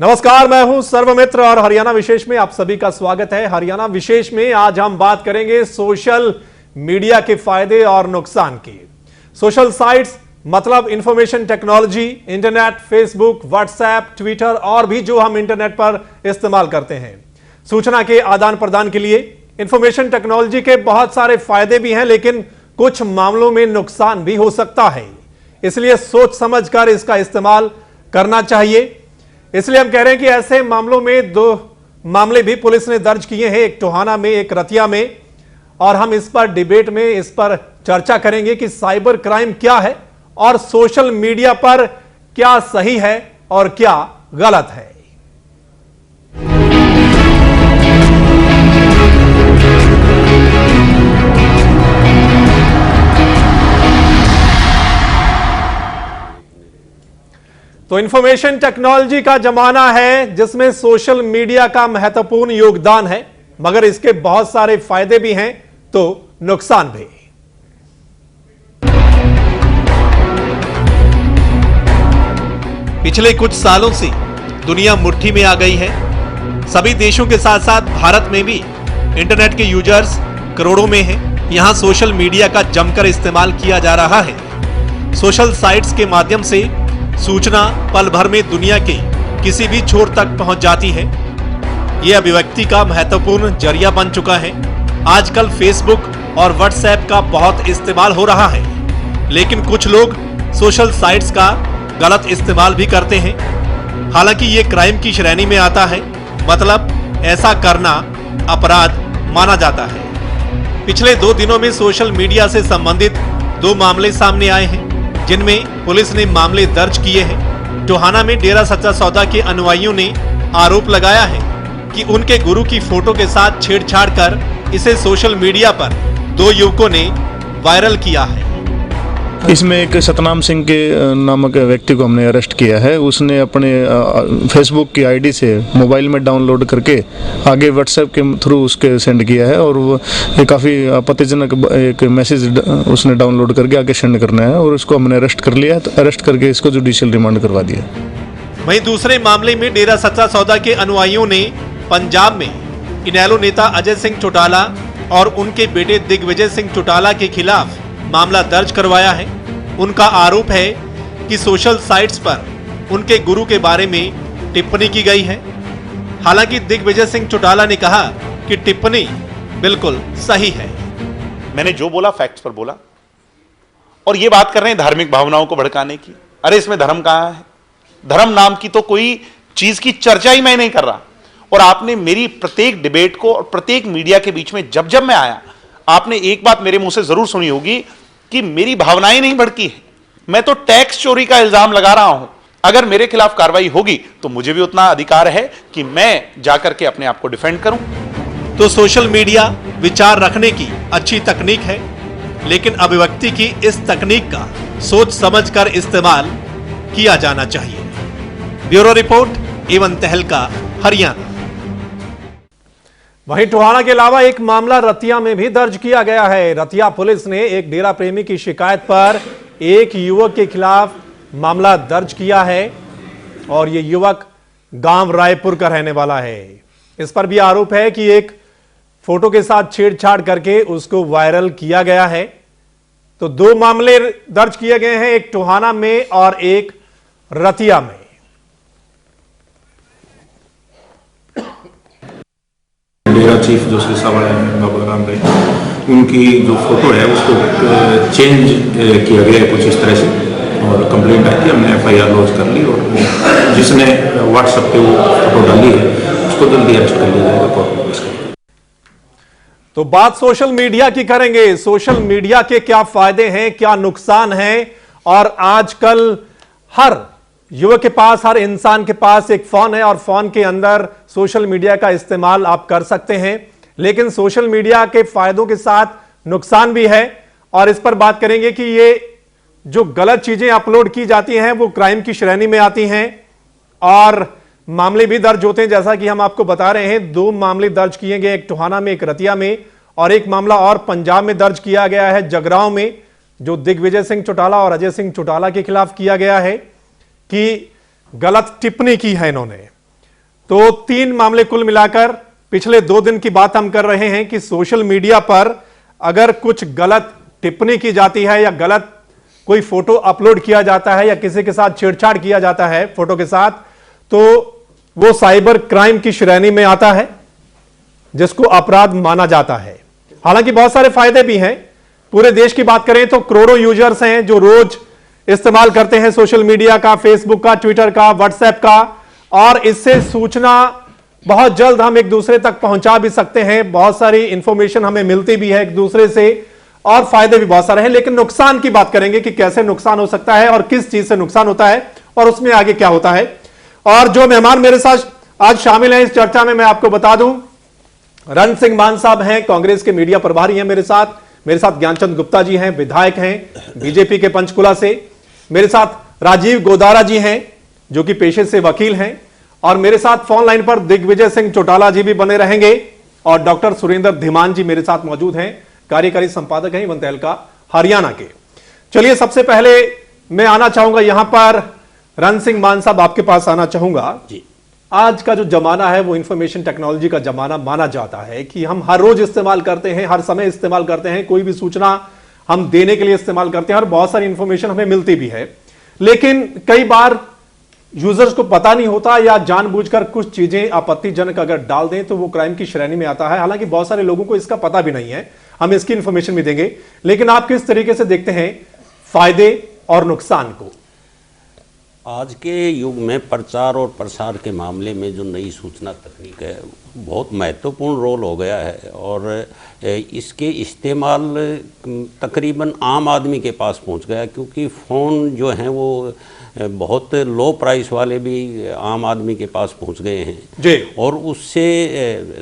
नमस्कार, मैं हूं सर्वमित्र और हरियाणा विशेष में आप सभी का स्वागत है। हरियाणा विशेष में आज हम बात करेंगे सोशल मीडिया के फायदे और नुकसान की। सोशल साइट्स मतलब information technology, internet, Facebook, WhatsApp, Twitter और भी जो हम इंटरनेट पर इस्तेमाल करते हैं सूचना के आदान प्रदान के लिए। इंफॉर्मेशन टेक्नोलॉजी के बहुत सारे फायदे भी हैं, लेकिन कुछ मामलों में नुकसान भी हो सकता है, इसलिए सोच समझकर इसका इस्तेमाल करना चाहिए। इसलिए हम कह रहे हैं कि ऐसे मामलों में दो मामले भी पुलिस ने दर्ज किए हैं, एक टोहाना में, एक रतिया में, और हम इस पर डिबेट में इस पर चर्चा करेंगे कि साइबर क्राइम क्या है और सोशल मीडिया पर क्या सही है और क्या गलत है। तो इंफॉर्मेशन टेक्नोलॉजी का जमाना है जिसमें सोशल मीडिया का महत्वपूर्ण योगदान है, मगर इसके बहुत सारे फायदे भी हैं तो नुकसान भी। पिछले कुछ सालों से दुनिया मुट्ठी में आ गई है। सभी देशों के साथ साथ भारत में भी इंटरनेट के यूजर्स करोड़ों में हैं। यहां सोशल मीडिया का जमकर इस्तेमाल किया जा रहा है। सोशल साइट्स के माध्यम से सूचना पल भर में दुनिया के किसी भी छोर तक पहुंच जाती है। यह अभिव्यक्ति का महत्वपूर्ण जरिया बन चुका है। आजकल फेसबुक और व्हाट्सएप का बहुत इस्तेमाल हो रहा है, लेकिन कुछ लोग सोशल साइट्स का गलत इस्तेमाल भी करते हैं। हालांकि ये क्राइम की श्रेणी में आता है, मतलब ऐसा करना अपराध माना जाता है। पिछले 2 दिनों में सोशल मीडिया से संबंधित 2 मामले सामने आए हैं, जिनमें पुलिस ने मामले दर्ज किए हैं। टोहाना में डेरा सच्चा सौदा के अनुयायियों ने आरोप लगाया है कि उनके गुरु की फोटो के साथ छेड़छाड़ कर इसे सोशल मीडिया पर 2 युवकों ने वायरल किया है। इसमें एक सतनाम सिंह के नामक व्यक्ति को हमने अरेस्ट किया है। उसने अपने फेसबुक की आईडी से मोबाइल में डाउनलोड करके आगे व्हाट्सएप के थ्रू उसके सेंड किया है, और वो ये काफ़ी आपत्तिजनक एक मैसेज उसने डाउनलोड करके आगे सेंड करना है, और उसको हमने अरेस्ट कर लिया है। तो अरेस्ट करके इसको जुडिशियल रिमांड करवा दिया। वहीं दूसरे मामले में डेरा सच्चा सौदा के अनुयायियों ने पंजाब में इनेलो नेता अजय सिंह चौटाला और उनके बेटे दिग्विजय सिंह चौटाला के खिलाफ मामला दर्ज करवाया है। उनका आरोप है कि सोशल साइट्स पर उनके गुरु के बारे में टिप्पणी की गई है। हालांकि दिग्विजय सिंह चौटाला ने कहा कि टिप्पणी बिल्कुल सही है। मैंने जो बोला फैक्ट्स पर बोला, और ये बात कर रहे हैं धार्मिक भावनाओं को भड़काने की। अरे इसमें धर्म कहाँ है? धर्म नाम की तो कोई चीज की चर्चा ही मैं नहीं कर रहा। और आपने मेरी प्रत्येक डिबेट को और प्रत्येक मीडिया के बीच में जब जब मैं आया, आपने एक बात मेरे मुंह से जरूर सुनी होगी कि मेरी भावनाएं नहीं भड़की है। मैं तो टैक्स चोरी का इल्जाम लगा रहा हूं। अगर मेरे खिलाफ कार्रवाई होगी तो मुझे भी उतना अधिकार है कि मैं जाकर के अपने आप को डिफेंड करूं। तो सोशल मीडिया विचार रखने की अच्छी तकनीक है, लेकिन अभिव्यक्ति की इस तकनीक का सोच समझकर इस्तेमाल किया जाना चाहिए। ब्यूरो रिपोर्ट, एवन तहलका, हरियाणा। वहीं टोहाना के अलावा एक मामला रतिया में भी दर्ज किया गया है। रतिया पुलिस ने एक डेरा प्रेमी की शिकायत पर एक युवक के खिलाफ मामला दर्ज किया है, और यह युवक गांव रायपुर का रहने वाला है। इस पर भी आरोप है कि एक फोटो के साथ छेड़छाड़ करके उसको वायरल किया गया है। तो 2 मामले दर्ज किए गए हैं, एक टोहाना में और एक रतिया में। डेरा चीफ जो श्री साहब है बाबा राम भाई, उनकी जो फोटो है उसको चेंज किया गया है कुछ इस तरह से, और कंप्लेंट आई थी। हमने FIR लॉन्च कर ली, और वो जिसने व्हाट्सएप पे वो फोटो डाली है उसको जल्दी अरेस्ट कर लिया जाएगा। तो बात सोशल मीडिया की करेंगे। सोशल मीडिया के क्या फायदे हैं, क्या नुकसान हैं, और आजकल हर युवक के पास, हर इंसान के पास एक फोन है, और फोन के अंदर सोशल मीडिया का इस्तेमाल आप कर सकते हैं। लेकिन सोशल मीडिया के फायदों के साथ नुकसान भी है, और इस पर बात करेंगे कि ये जो गलत चीजें अपलोड की जाती हैं वो क्राइम की श्रेणी में आती हैं, और मामले भी दर्ज होते हैं। जैसा कि हम आपको बता रहे हैं, 2 मामले दर्ज किए गए, एक टोहाना में, एक रतिया में, और एक मामला और पंजाब में दर्ज किया गया है, जगरांव में, जो दिग्विजय सिंह चौटाला और अजय सिंह चौटाला के खिलाफ किया गया है कि गलत टिप्पणी की है इन्होंने। तो 3 मामले कुल मिलाकर पिछले 2 दिन की बात हम कर रहे हैं कि सोशल मीडिया पर अगर कुछ गलत टिप्पणी की जाती है या गलत कोई फोटो अपलोड किया जाता है या किसी के साथ छेड़छाड़ किया जाता है फोटो के साथ, तो वो साइबर क्राइम की श्रेणी में आता है, जिसको अपराध माना जाता है। हालांकि बहुत सारे फायदे भी हैं। पूरे देश की बात करें तो करोड़ों यूजर्स हैं जो रोज इस्तेमाल करते हैं सोशल मीडिया का, फेसबुक का, ट्विटर का, व्हाट्सएप का, और इससे सूचना बहुत जल्द हम एक दूसरे तक पहुंचा भी सकते हैं। बहुत सारी इंफॉर्मेशन हमें मिलती भी है एक दूसरे से, और फायदे भी बहुत सारे हैं। लेकिन नुकसान की बात करेंगे कि कैसे नुकसान हो सकता है और किस चीज से नुकसान होता है और उसमें आगे क्या होता है। और जो मेहमान मेरे साथ आज शामिल हैं इस चर्चा में, मैं आपको बता दूं, रण सिंह मान साहब हैं, कांग्रेस के मीडिया प्रभारी हैं। मेरे साथ ज्ञानचंद गुप्ता जी हैं, विधायक हैं बीजेपी के पंचकुला से। मेरे साथ राजीव गोदारा जी हैं जो कि पेशे से वकील हैं, और मेरे साथ फोन लाइन पर दिग्विजय सिंह चौटाला जी भी बने रहेंगे, और डॉक्टर सुरेंद्र धीमान जी मेरे साथ मौजूद हैं, कार्यकारी संपादक हैं वन तहलका हरियाणा के। चलिए, सबसे पहले मैं आना चाहूंगा यहां पर रण सिंह मान साहब, आपके पास आना चाहूंगा जी। आज का जो जमाना है वो इंफॉर्मेशन टेक्नोलॉजी का जमाना माना जाता है कि हम हर रोज इस्तेमाल करते हैं, हर समय इस्तेमाल करते हैं, कोई भी सूचना हम देने के लिए इस्तेमाल करते हैं और बहुत सारी इंफॉर्मेशन हमें मिलती भी है। लेकिन कई बार यूजर्स को पता नहीं होता या जानबूझकर कुछ चीजें आपत्तिजनक अगर डाल दें तो वो क्राइम की श्रेणी में आता है। हालांकि बहुत सारे लोगों को इसका पता भी नहीं है, हम इसकी इंफॉर्मेशन भी देंगे। लेकिन आप किस तरीके से देखते हैं फायदे और नुकसान को? आज के युग में प्रचार और प्रसार के मामले में जो नई सूचना तकनीक है बहुत महत्वपूर्ण रोल हो गया है, और इसके इस्तेमाल तकरीबन आम आदमी के पास पहुंच गया, क्योंकि फ़ोन जो हैं वो बहुत लो प्राइस वाले भी आम आदमी के पास पहुंच गए हैं जी। और उससे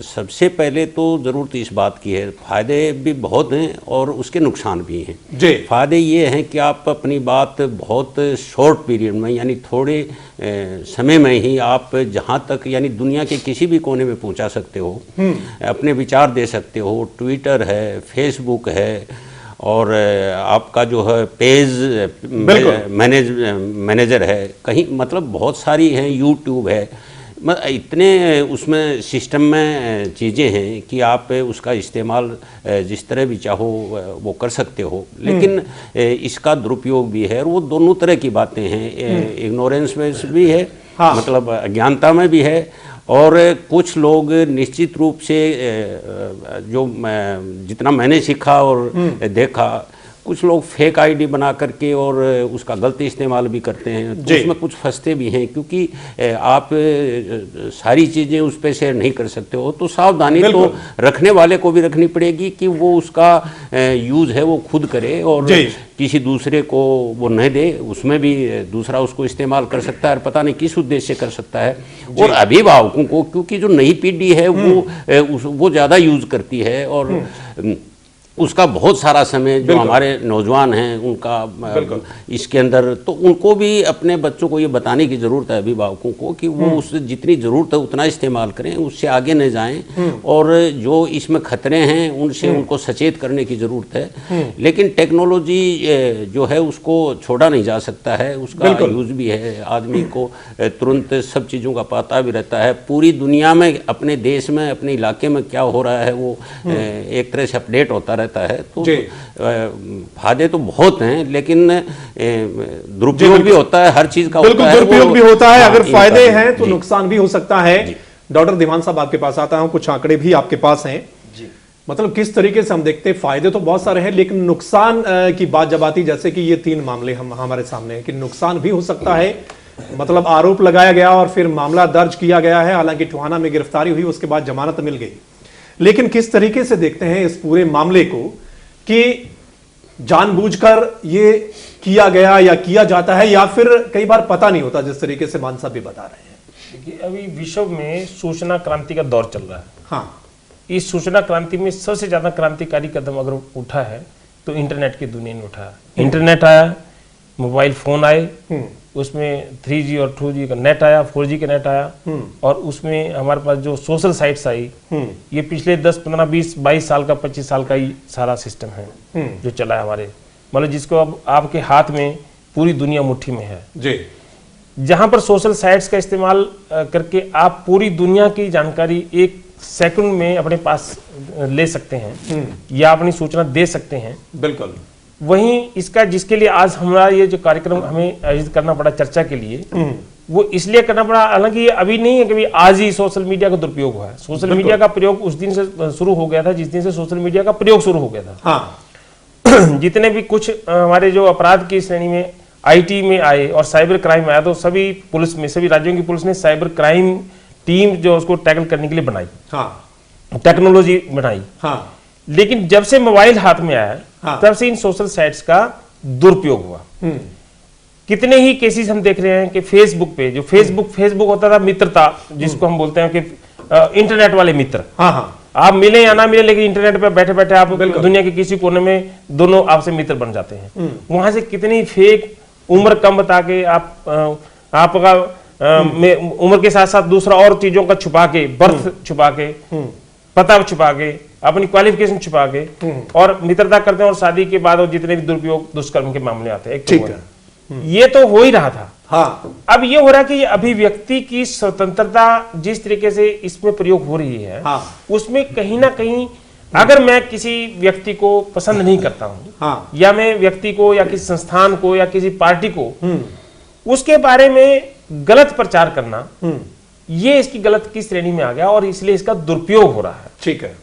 सबसे पहले तो ज़रूरत इस बात की है, फ़ायदे भी बहुत हैं और उसके नुकसान भी हैं जी। फ़ायदे ये हैं कि आप अपनी बात बहुत शॉर्ट पीरियड में, यानी थोड़े समय में ही आप जहाँ तक यानी दुनिया के किसी भी कोने में पहुँचा सकते हो, अपने विचार दे सकते हो। ट्विटर है, फेसबुक है, और आपका जो है पेज मैनेजर है, कहीं मतलब बहुत सारी हैं, यूट्यूब है, इतने उसमें सिस्टम में चीज़ें हैं कि आप उसका इस्तेमाल जिस तरह भी चाहो वो कर सकते हो। लेकिन इसका दुरुपयोग भी है, और वो दोनों तरह की बातें हैं। इग्नोरेंस में भी है, हाँ। मतलब अज्ञानता में भी है। और कुछ लोग निश्चित रूप से जो जितना मैंने सीखा और देखा, कुछ लोग फेक आईडी बना करके और उसका गलत इस्तेमाल भी करते हैं, तो उसमें कुछ फंसते भी हैं, क्योंकि आप सारी चीज़ें उस पर शेयर नहीं कर सकते हो। तो सावधानी तो रखने वाले को भी रखनी पड़ेगी कि वो उसका यूज़ है वो खुद करे और किसी दूसरे को वो नहीं दे। उसमें भी दूसरा उसको इस्तेमाल कर सकता है और पता नहीं किस उद्देश्य से कर सकता है। और अभिभावकों को, क्योंकि जो नई पीढ़ी है वो ज़्यादा यूज़ करती है, और उसका बहुत सारा समय जो हमारे नौजवान हैं उनका इसके अंदर, तो उनको भी अपने बच्चों को ये बताने की ज़रूरत है, अभिभावकों को, कि वो उससे जितनी ज़रूरत है उतना इस्तेमाल करें, उससे आगे न जाएं, और जो इसमें खतरे हैं उनसे उनको सचेत करने की ज़रूरत है। लेकिन टेक्नोलॉजी जो है उसको छोड़ा नहीं जा सकता है, उसका यूज़ भी है। आदमी को तुरंत सब चीज़ों का पता भी रहता है, पूरी दुनिया में, अपने देश में, अपने इलाके में क्या हो रहा है वो एक तरह से अपडेट होता रहता है। तो फायदे तो बहुत हैं, लेकिन दुरुपयोग भी होता है, हर चीज का होता है, दुरुपयोग भी होता है। अगर फायदे हैं तो नुकसान भी हो सकता है। डॉक्टर धीमान साहब, आपके पास आता हूं, कुछ आंकड़े भी आपके पास हैं, मतलब किस तरीके से हम देखते हैं, फायदे तो बहुत सारे हैं, लेकिन नुकसान की बात जब आती, जैसे कि ये 3 मामले हमारे सामने हैं कि नुकसान भी हो सकता है। मतलब आरोप लगाया गया और फिर मामला दर्ज किया गया है, हालांकि टोहाना में गिरफ्तारी हुई, उसके बाद जमानत मिल गई। लेकिन किस तरीके से देखते हैं इस पूरे मामले को कि जानबूझकर ये किया गया या किया जाता है, या फिर कई बार पता नहीं होता, जिस तरीके से मान साहब भी बता रहे हैं? देखिए, अभी विश्व में सूचना क्रांति का दौर चल रहा है। हाँ, इस सूचना क्रांति में सबसे ज्यादा क्रांतिकारी कदम अगर उठा है तो इंटरनेट की दुनिया ने उठाया। इंटरनेट आया, मोबाइल फोन आए, उसमें 3G और 2G का नेट आया, 4G का नेट आया, और उसमें हमारे पास जो सोशल साइट्स आई, ये पिछले 10, 15, 20, 22 साल का, 25 साल का ही सारा सिस्टम है जो चला है हमारे, मतलब जिसको अब आपके हाथ में पूरी दुनिया मुट्ठी में है जी। जहां पर सोशल साइट्स का इस्तेमाल करके आप पूरी दुनिया की जानकारी एक सेकंड में अपने पास ले सकते हैं या अपनी सूचना दे सकते हैं। बिल्कुल। वहीं इसका जिसके लिए आज हमारा ये जो कार्यक्रम हमें आयोजित करना पड़ा चर्चा के लिए, वो इसलिए करना पड़ा, हालांकि ये अभी नहीं है कि आज ही सोशल मीडिया का दुरुपयोग हुआ है। सोशल मीडिया का प्रयोग उस दिन से शुरू हो गया था जिस दिन से सोशल मीडिया का प्रयोग शुरू हो गया था। हाँ। जितने भी कुछ हमारे जो अपराध की श्रेणी में आईटी में आए और साइबर क्राइम में आया, तो सभी पुलिस में, सभी राज्यों की पुलिस ने साइबर क्राइम टीम जो उसको टैकल करने के लिए बनाई, हाँ, टेक्नोलॉजी बनाई। हाँ। लेकिन जब से मोबाइल हाथ में आया, हाँ, तब से इन सोशल साइट्स का दुरुपयोग हुआ। कितने ही केसेस हम देख रहे हैं कि फेसबुक पे, जो फेसबुक होता था मित्रता, जिसको हम बोलते हैं कि इंटरनेट वाले मित्र, हाँ, हाँ, आप मिले या ना मिले लेकिन इंटरनेट पे बैठे बैठे आप दुनिया के किसी कोने में दोनों आपसे मित्र बन जाते हैं। वहां से कितनी फेक उम्र कम बता के आपका उम्र के साथ साथ दूसरा और चीजों का छुपा के, बर्थ छुपा के, पता छुपा के, अपनी क्वालिफिकेशन छुपा के और मित्रता करते हैं, और शादी के बाद और जितने भी दुरुपयोग दुष्कर्म के मामले आते हैं। ठीक है। ये तो हो ही रहा था। हाँ। अब ये हो रहा है कि ये अभिव्यक्ति की स्वतंत्रता जिस तरीके से इसमें प्रयोग हो रही है, हाँ, उसमें कहीं ना कहीं अगर मैं किसी व्यक्ति को पसंद नहीं करता हूं, हाँ, या मैं व्यक्ति को या किसी संस्थान को या किसी पार्टी को उसके बारे में गलत प्रचार करना, ये इसकी गलत की श्रेणी में आ गया और इसलिए इसका दुरुपयोग हो रहा है। ठीक है।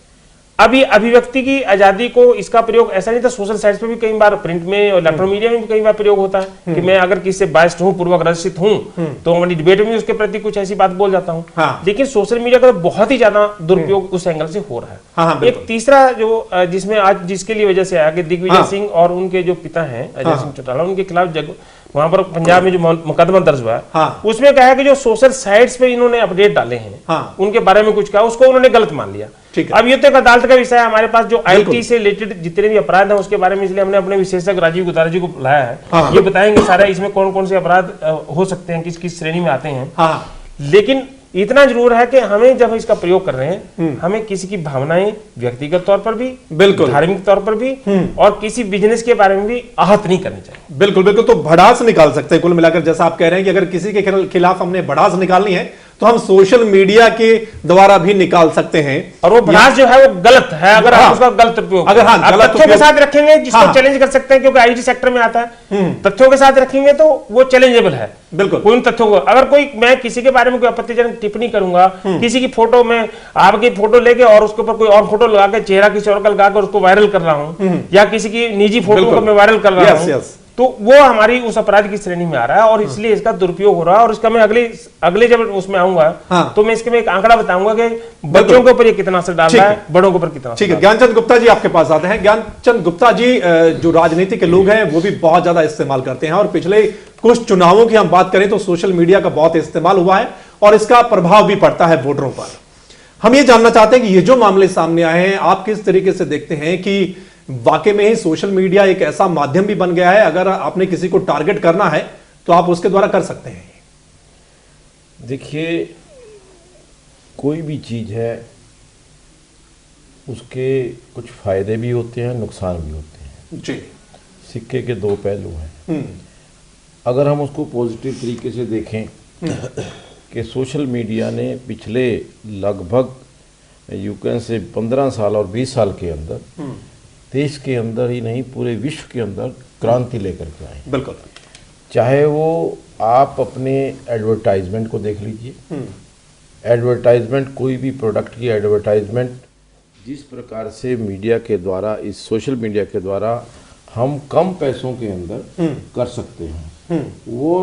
अभी अभिव्यक्ति की आजादी को इसका प्रयोग ऐसा नहीं था, सोशल साइट्स पे भी कई बार, प्रिंट में और इलेक्ट्रॉनिक मीडिया में भी कई बार प्रयोग होता है कि मैं अगर किसी से बायस्ड हूं, पूर्वाग्रसित हूं, तो हमारी डिबेट में उसके प्रति कुछ ऐसी बात बोल जाता हूं। हाँ। लेकिन सोशल मीडिया का बहुत ही ज्यादा दुरुपयोग उस एंगल से हो रहा है। हाँ, एक तीसरा जो जिसमें आज जिसके लिए वजह से आया कि दिग्विजय सिंह और उनके जो पिता हैं अजय सिंह चौटाला, उनके खिलाफ वहां पर पंजाब में जो मुकदमा दर्ज हुआ है, उसमें कहा है कि जो सोशल साइट्स पे इन्होंने अपडेट डाले हैं, उनके बारे में कुछ कहा, उसको उन्होंने गलत मान लिया। अब ये तो एक अदालत का विषय है। हमारे पास जो आईटी से रिलेटेड जितने भी अपराध हैं उसके बारे में, इसलिए हमने अपने विशेषज्ञ राजीव गुदारा जी को बुलाया है। ये बताएंगे सारा इसमें कौन कौन से अपराध हो सकते हैं, किस किस श्रेणी में आते हैं। लेकिन इतना जरूर है कि हमें जब इसका प्रयोग कर रहे हैं, हमें किसी की भावनाएं व्यक्तिगत तौर पर भी, बिल्कुल धार्मिक तौर पर भी, और किसी बिजनेस के बारे में भी आहत नहीं करनी चाहिए। बिल्कुल बिल्कुल। तो भड़ास निकाल सकते हैं कुल मिलाकर, जैसा आप कह रहे हैं कि अगर किसी के खिलाफ हमने भड़ास निकालनी है तो हम सोशल मीडिया के द्वारा भी निकाल सकते हैं। और वो भड़ास जो है वो गलत है अगर आप उसका गलत उपयोग, अगर हाँ, आप तथ्यों के साथ रखेंगे जिसको चैलेंज कर सकते हैं, क्योंकि आईटी सेक्टर में आता है, तथ्यों के साथ रखेंगे तो वो चैलेंजेबल है। बिल्कुल। कोई तथ्यों को अगर मैं किसी के बारे में कोई आपत्तिजनक टिप्पणी करूंगा, किसी की फोटो में आपकी फोटो लेके और उसके ऊपर कोई और फोटो लगा के, चेहरा किसी और का लगा कर उसको वायरल कर रहा हूं, या किसी की निजी फोटो को मैं वायरल कर रहा हूं, तो वो हमारी उस अपराध की श्रेणी में आ रहा है और इसलिए इसका दुरुपयोग हो रहा है। और इसका मैं अगले जब उसमें आऊंगा तो मैं इसके में एक आंकड़ा बताऊंगा कि बच्चों के ऊपर ये कितना असर डाल रहा है, बड़ों के ऊपर कितना। ठीक है, ज्ञानचंद गुप्ता जी आपके पास आते हैं। ज्ञानचंद गुप्ता जी, जो राजनीति के लोग हैं वो भी बहुत ज्यादा इस्तेमाल करते हैं, और पिछले कुछ चुनावों की हम बात करें तो सोशल मीडिया का बहुत इस्तेमाल हुआ है और इसका प्रभाव भी पड़ता है वोटरों पर। हम ये जानना चाहते हैं कि ये जो मामले सामने आए हैं, आप किस तरीके से देखते हैं कि वाकई में ही सोशल मीडिया एक ऐसा माध्यम भी बन गया है, अगर आपने किसी को टारगेट करना है तो आप उसके द्वारा कर सकते हैं? देखिए, कोई भी चीज है उसके कुछ फायदे भी होते हैं, नुकसान भी होते हैं जी। सिक्के के दो पहलू हैं। अगर हम उसको पॉजिटिव तरीके से देखें कि सोशल मीडिया ने पिछले लगभग यूक्रेन से 15 साल और 20 साल के अंदर देश के अंदर ही नहीं पूरे विश्व के अंदर क्रांति लेकर के आए। बिल्कुल। चाहे वो आप अपने एडवर्टाइजमेंट को देख लीजिए, एडवर्टाइजमेंट, कोई भी प्रोडक्ट की एडवर्टाइजमेंट जिस प्रकार से मीडिया के द्वारा, इस सोशल मीडिया के द्वारा हम कम पैसों के अंदर कर सकते हैं, वो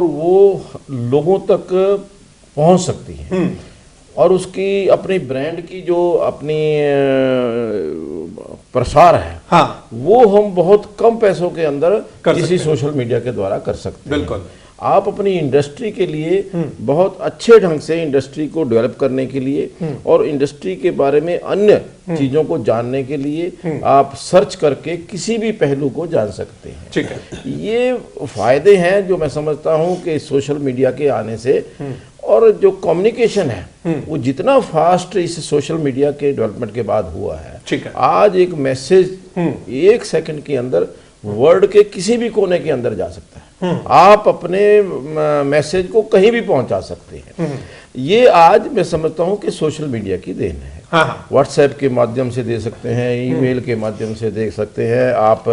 लोगों तक पहुंच सकती है, और उसकी अपनी ब्रांड की जो अपनी प्रसार है, हाँ, वो हम बहुत कम पैसों के अंदर किसी सोशल मीडिया के द्वारा कर सकते हैं। बिल्कुल। आप अपनी इंडस्ट्री के लिए बहुत अच्छे ढंग से इंडस्ट्री को डेवलप करने के लिए और इंडस्ट्री के बारे में अन्य चीजों को जानने के लिए आप सर्च करके किसी भी पहलू को जान सकते हैं। ठीक है। ये फायदे हैं जो मैं समझता हूं कि सोशल मीडिया के आने से, और जो कम्युनिकेशन है वो जितना फास्ट इस सोशल मीडिया के डेवलपमेंट के बाद हुआ है। ठीक है। आज एक मैसेज 1 सेकंड के अंदर वर्ल्ड के किसी भी कोने के अंदर जा सकता है। आप अपने मैसेज को कहीं भी पहुंचा सकते हैं। ये आज मैं समझता हूं कि सोशल मीडिया की देन है। हाँ। व्हाट्सएप के माध्यम से दे सकते हैं, ईमेल के माध्यम से दे सकते हैं, आप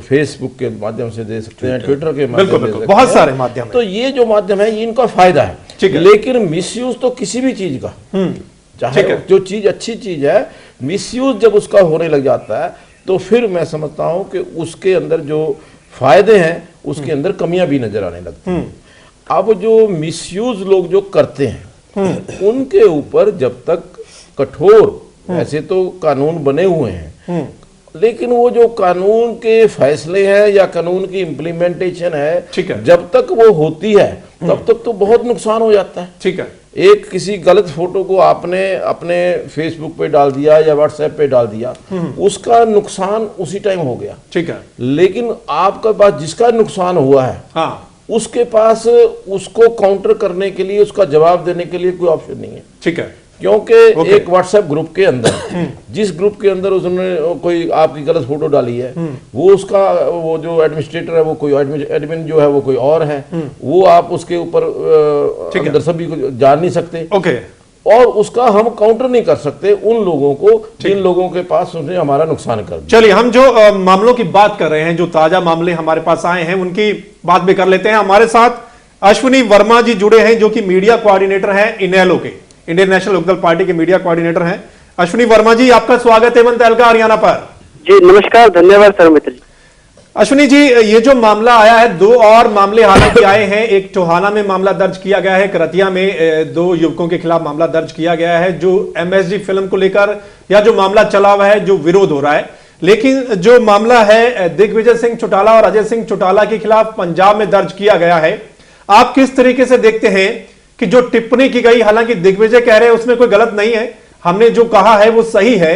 फेसबुक के माध्यम से दे सकते हैं, ट्विटर के माध्यम से दे सकते हैं, बहुत सारे माध्यम हैं। तो ये जो माध्यम है इनका फायदा है, लेकिन मिसयूज तो किसी भी चीज का, चाहे जो चीज अच्छी चीज है, मिसयूज जब उसका होने लग जाता है तो फिर मैं समझता हूं कि उसके अंदर जो फायदे हैं उसके अंदर कमियां भी नजर आने लगती हैं। अब जो मिसयूज लोग जो करते हैं उनके ऊपर जब तक कठोर, ऐसे तो कानून बने हुए हैं, लेकिन वो जो कानून के फैसले हैं या कानून की इम्प्लीमेंटेशन है, जब तक वो होती है तब तक तो बहुत नुकसान हो जाता है। ठीक है, एक किसी गलत फोटो को आपने अपने फेसबुक पे डाल दिया या व्हाट्सएप पे डाल दिया, उसका नुकसान उसी टाइम हो गया। ठीक है, लेकिन आपके पास जिसका नुकसान हुआ है, हाँ, उसके पास उसको काउंटर करने के लिए, उसका जवाब देने के लिए कोई ऑप्शन नहीं है। ठीक है, क्योंकि एक व्हाट्सएप ग्रुप के अंदर जिस ग्रुप के अंदर उसने कोई आपकी गलत फोटो डाली है, वो उसका वो जो एडमिनिस्ट्रेटर है वो कोई एडमिन जो है वो कोई और है, वो आप उसके ऊपर अंदर सभी को जान नहीं सकते। ओके, और उसका हम काउंटर नहीं कर सकते उन लोगों को जिन लोगों के पास उसने हमारा नुकसान कर दिया। चलिए, हम जो मामलों की बात कर रहे हैं, जो ताजा मामले हमारे पास आए हैं, उनकी बात भी कर लेते हैं। हमारे साथ अश्विनी वर्मा जी जुड़े हैं, जो कि मीडिया कोऑर्डिनेटर हैं इनेलो के, इंडियन नेशनल लोकदल पार्टी के मीडिया कोऑर्डिनेटर हैं। अश्विनी वर्मा जी, आपका स्वागत है वन तहलका हरियाणा पर। जी नमस्कार, धन्यवाद सर मित्र जी। अश्विनी जी, ये जो मामला आया है, दो और मामले हालांकि आए हैं। एक टोहाना में मामला दर्ज किया गया है, करतिया में दो युवकों के खिलाफ मामला दर्ज किया गया है, जो एमएसजी फिल्म को लेकर या जो मामला चला हुआ है, जो विरोध हो रहा है। लेकिन जो मामला है दिग्विजय सिंह चौटाला और अजय सिंह चौटाला के खिलाफ पंजाब में दर्ज किया गया है, आप किस तरीके से देखते हैं कि जो टिप्पणी की गई, हालांकि दिग्विजय कह रहे हैं उसमें कोई गलत नहीं है, हमने जो कहा है वो सही है,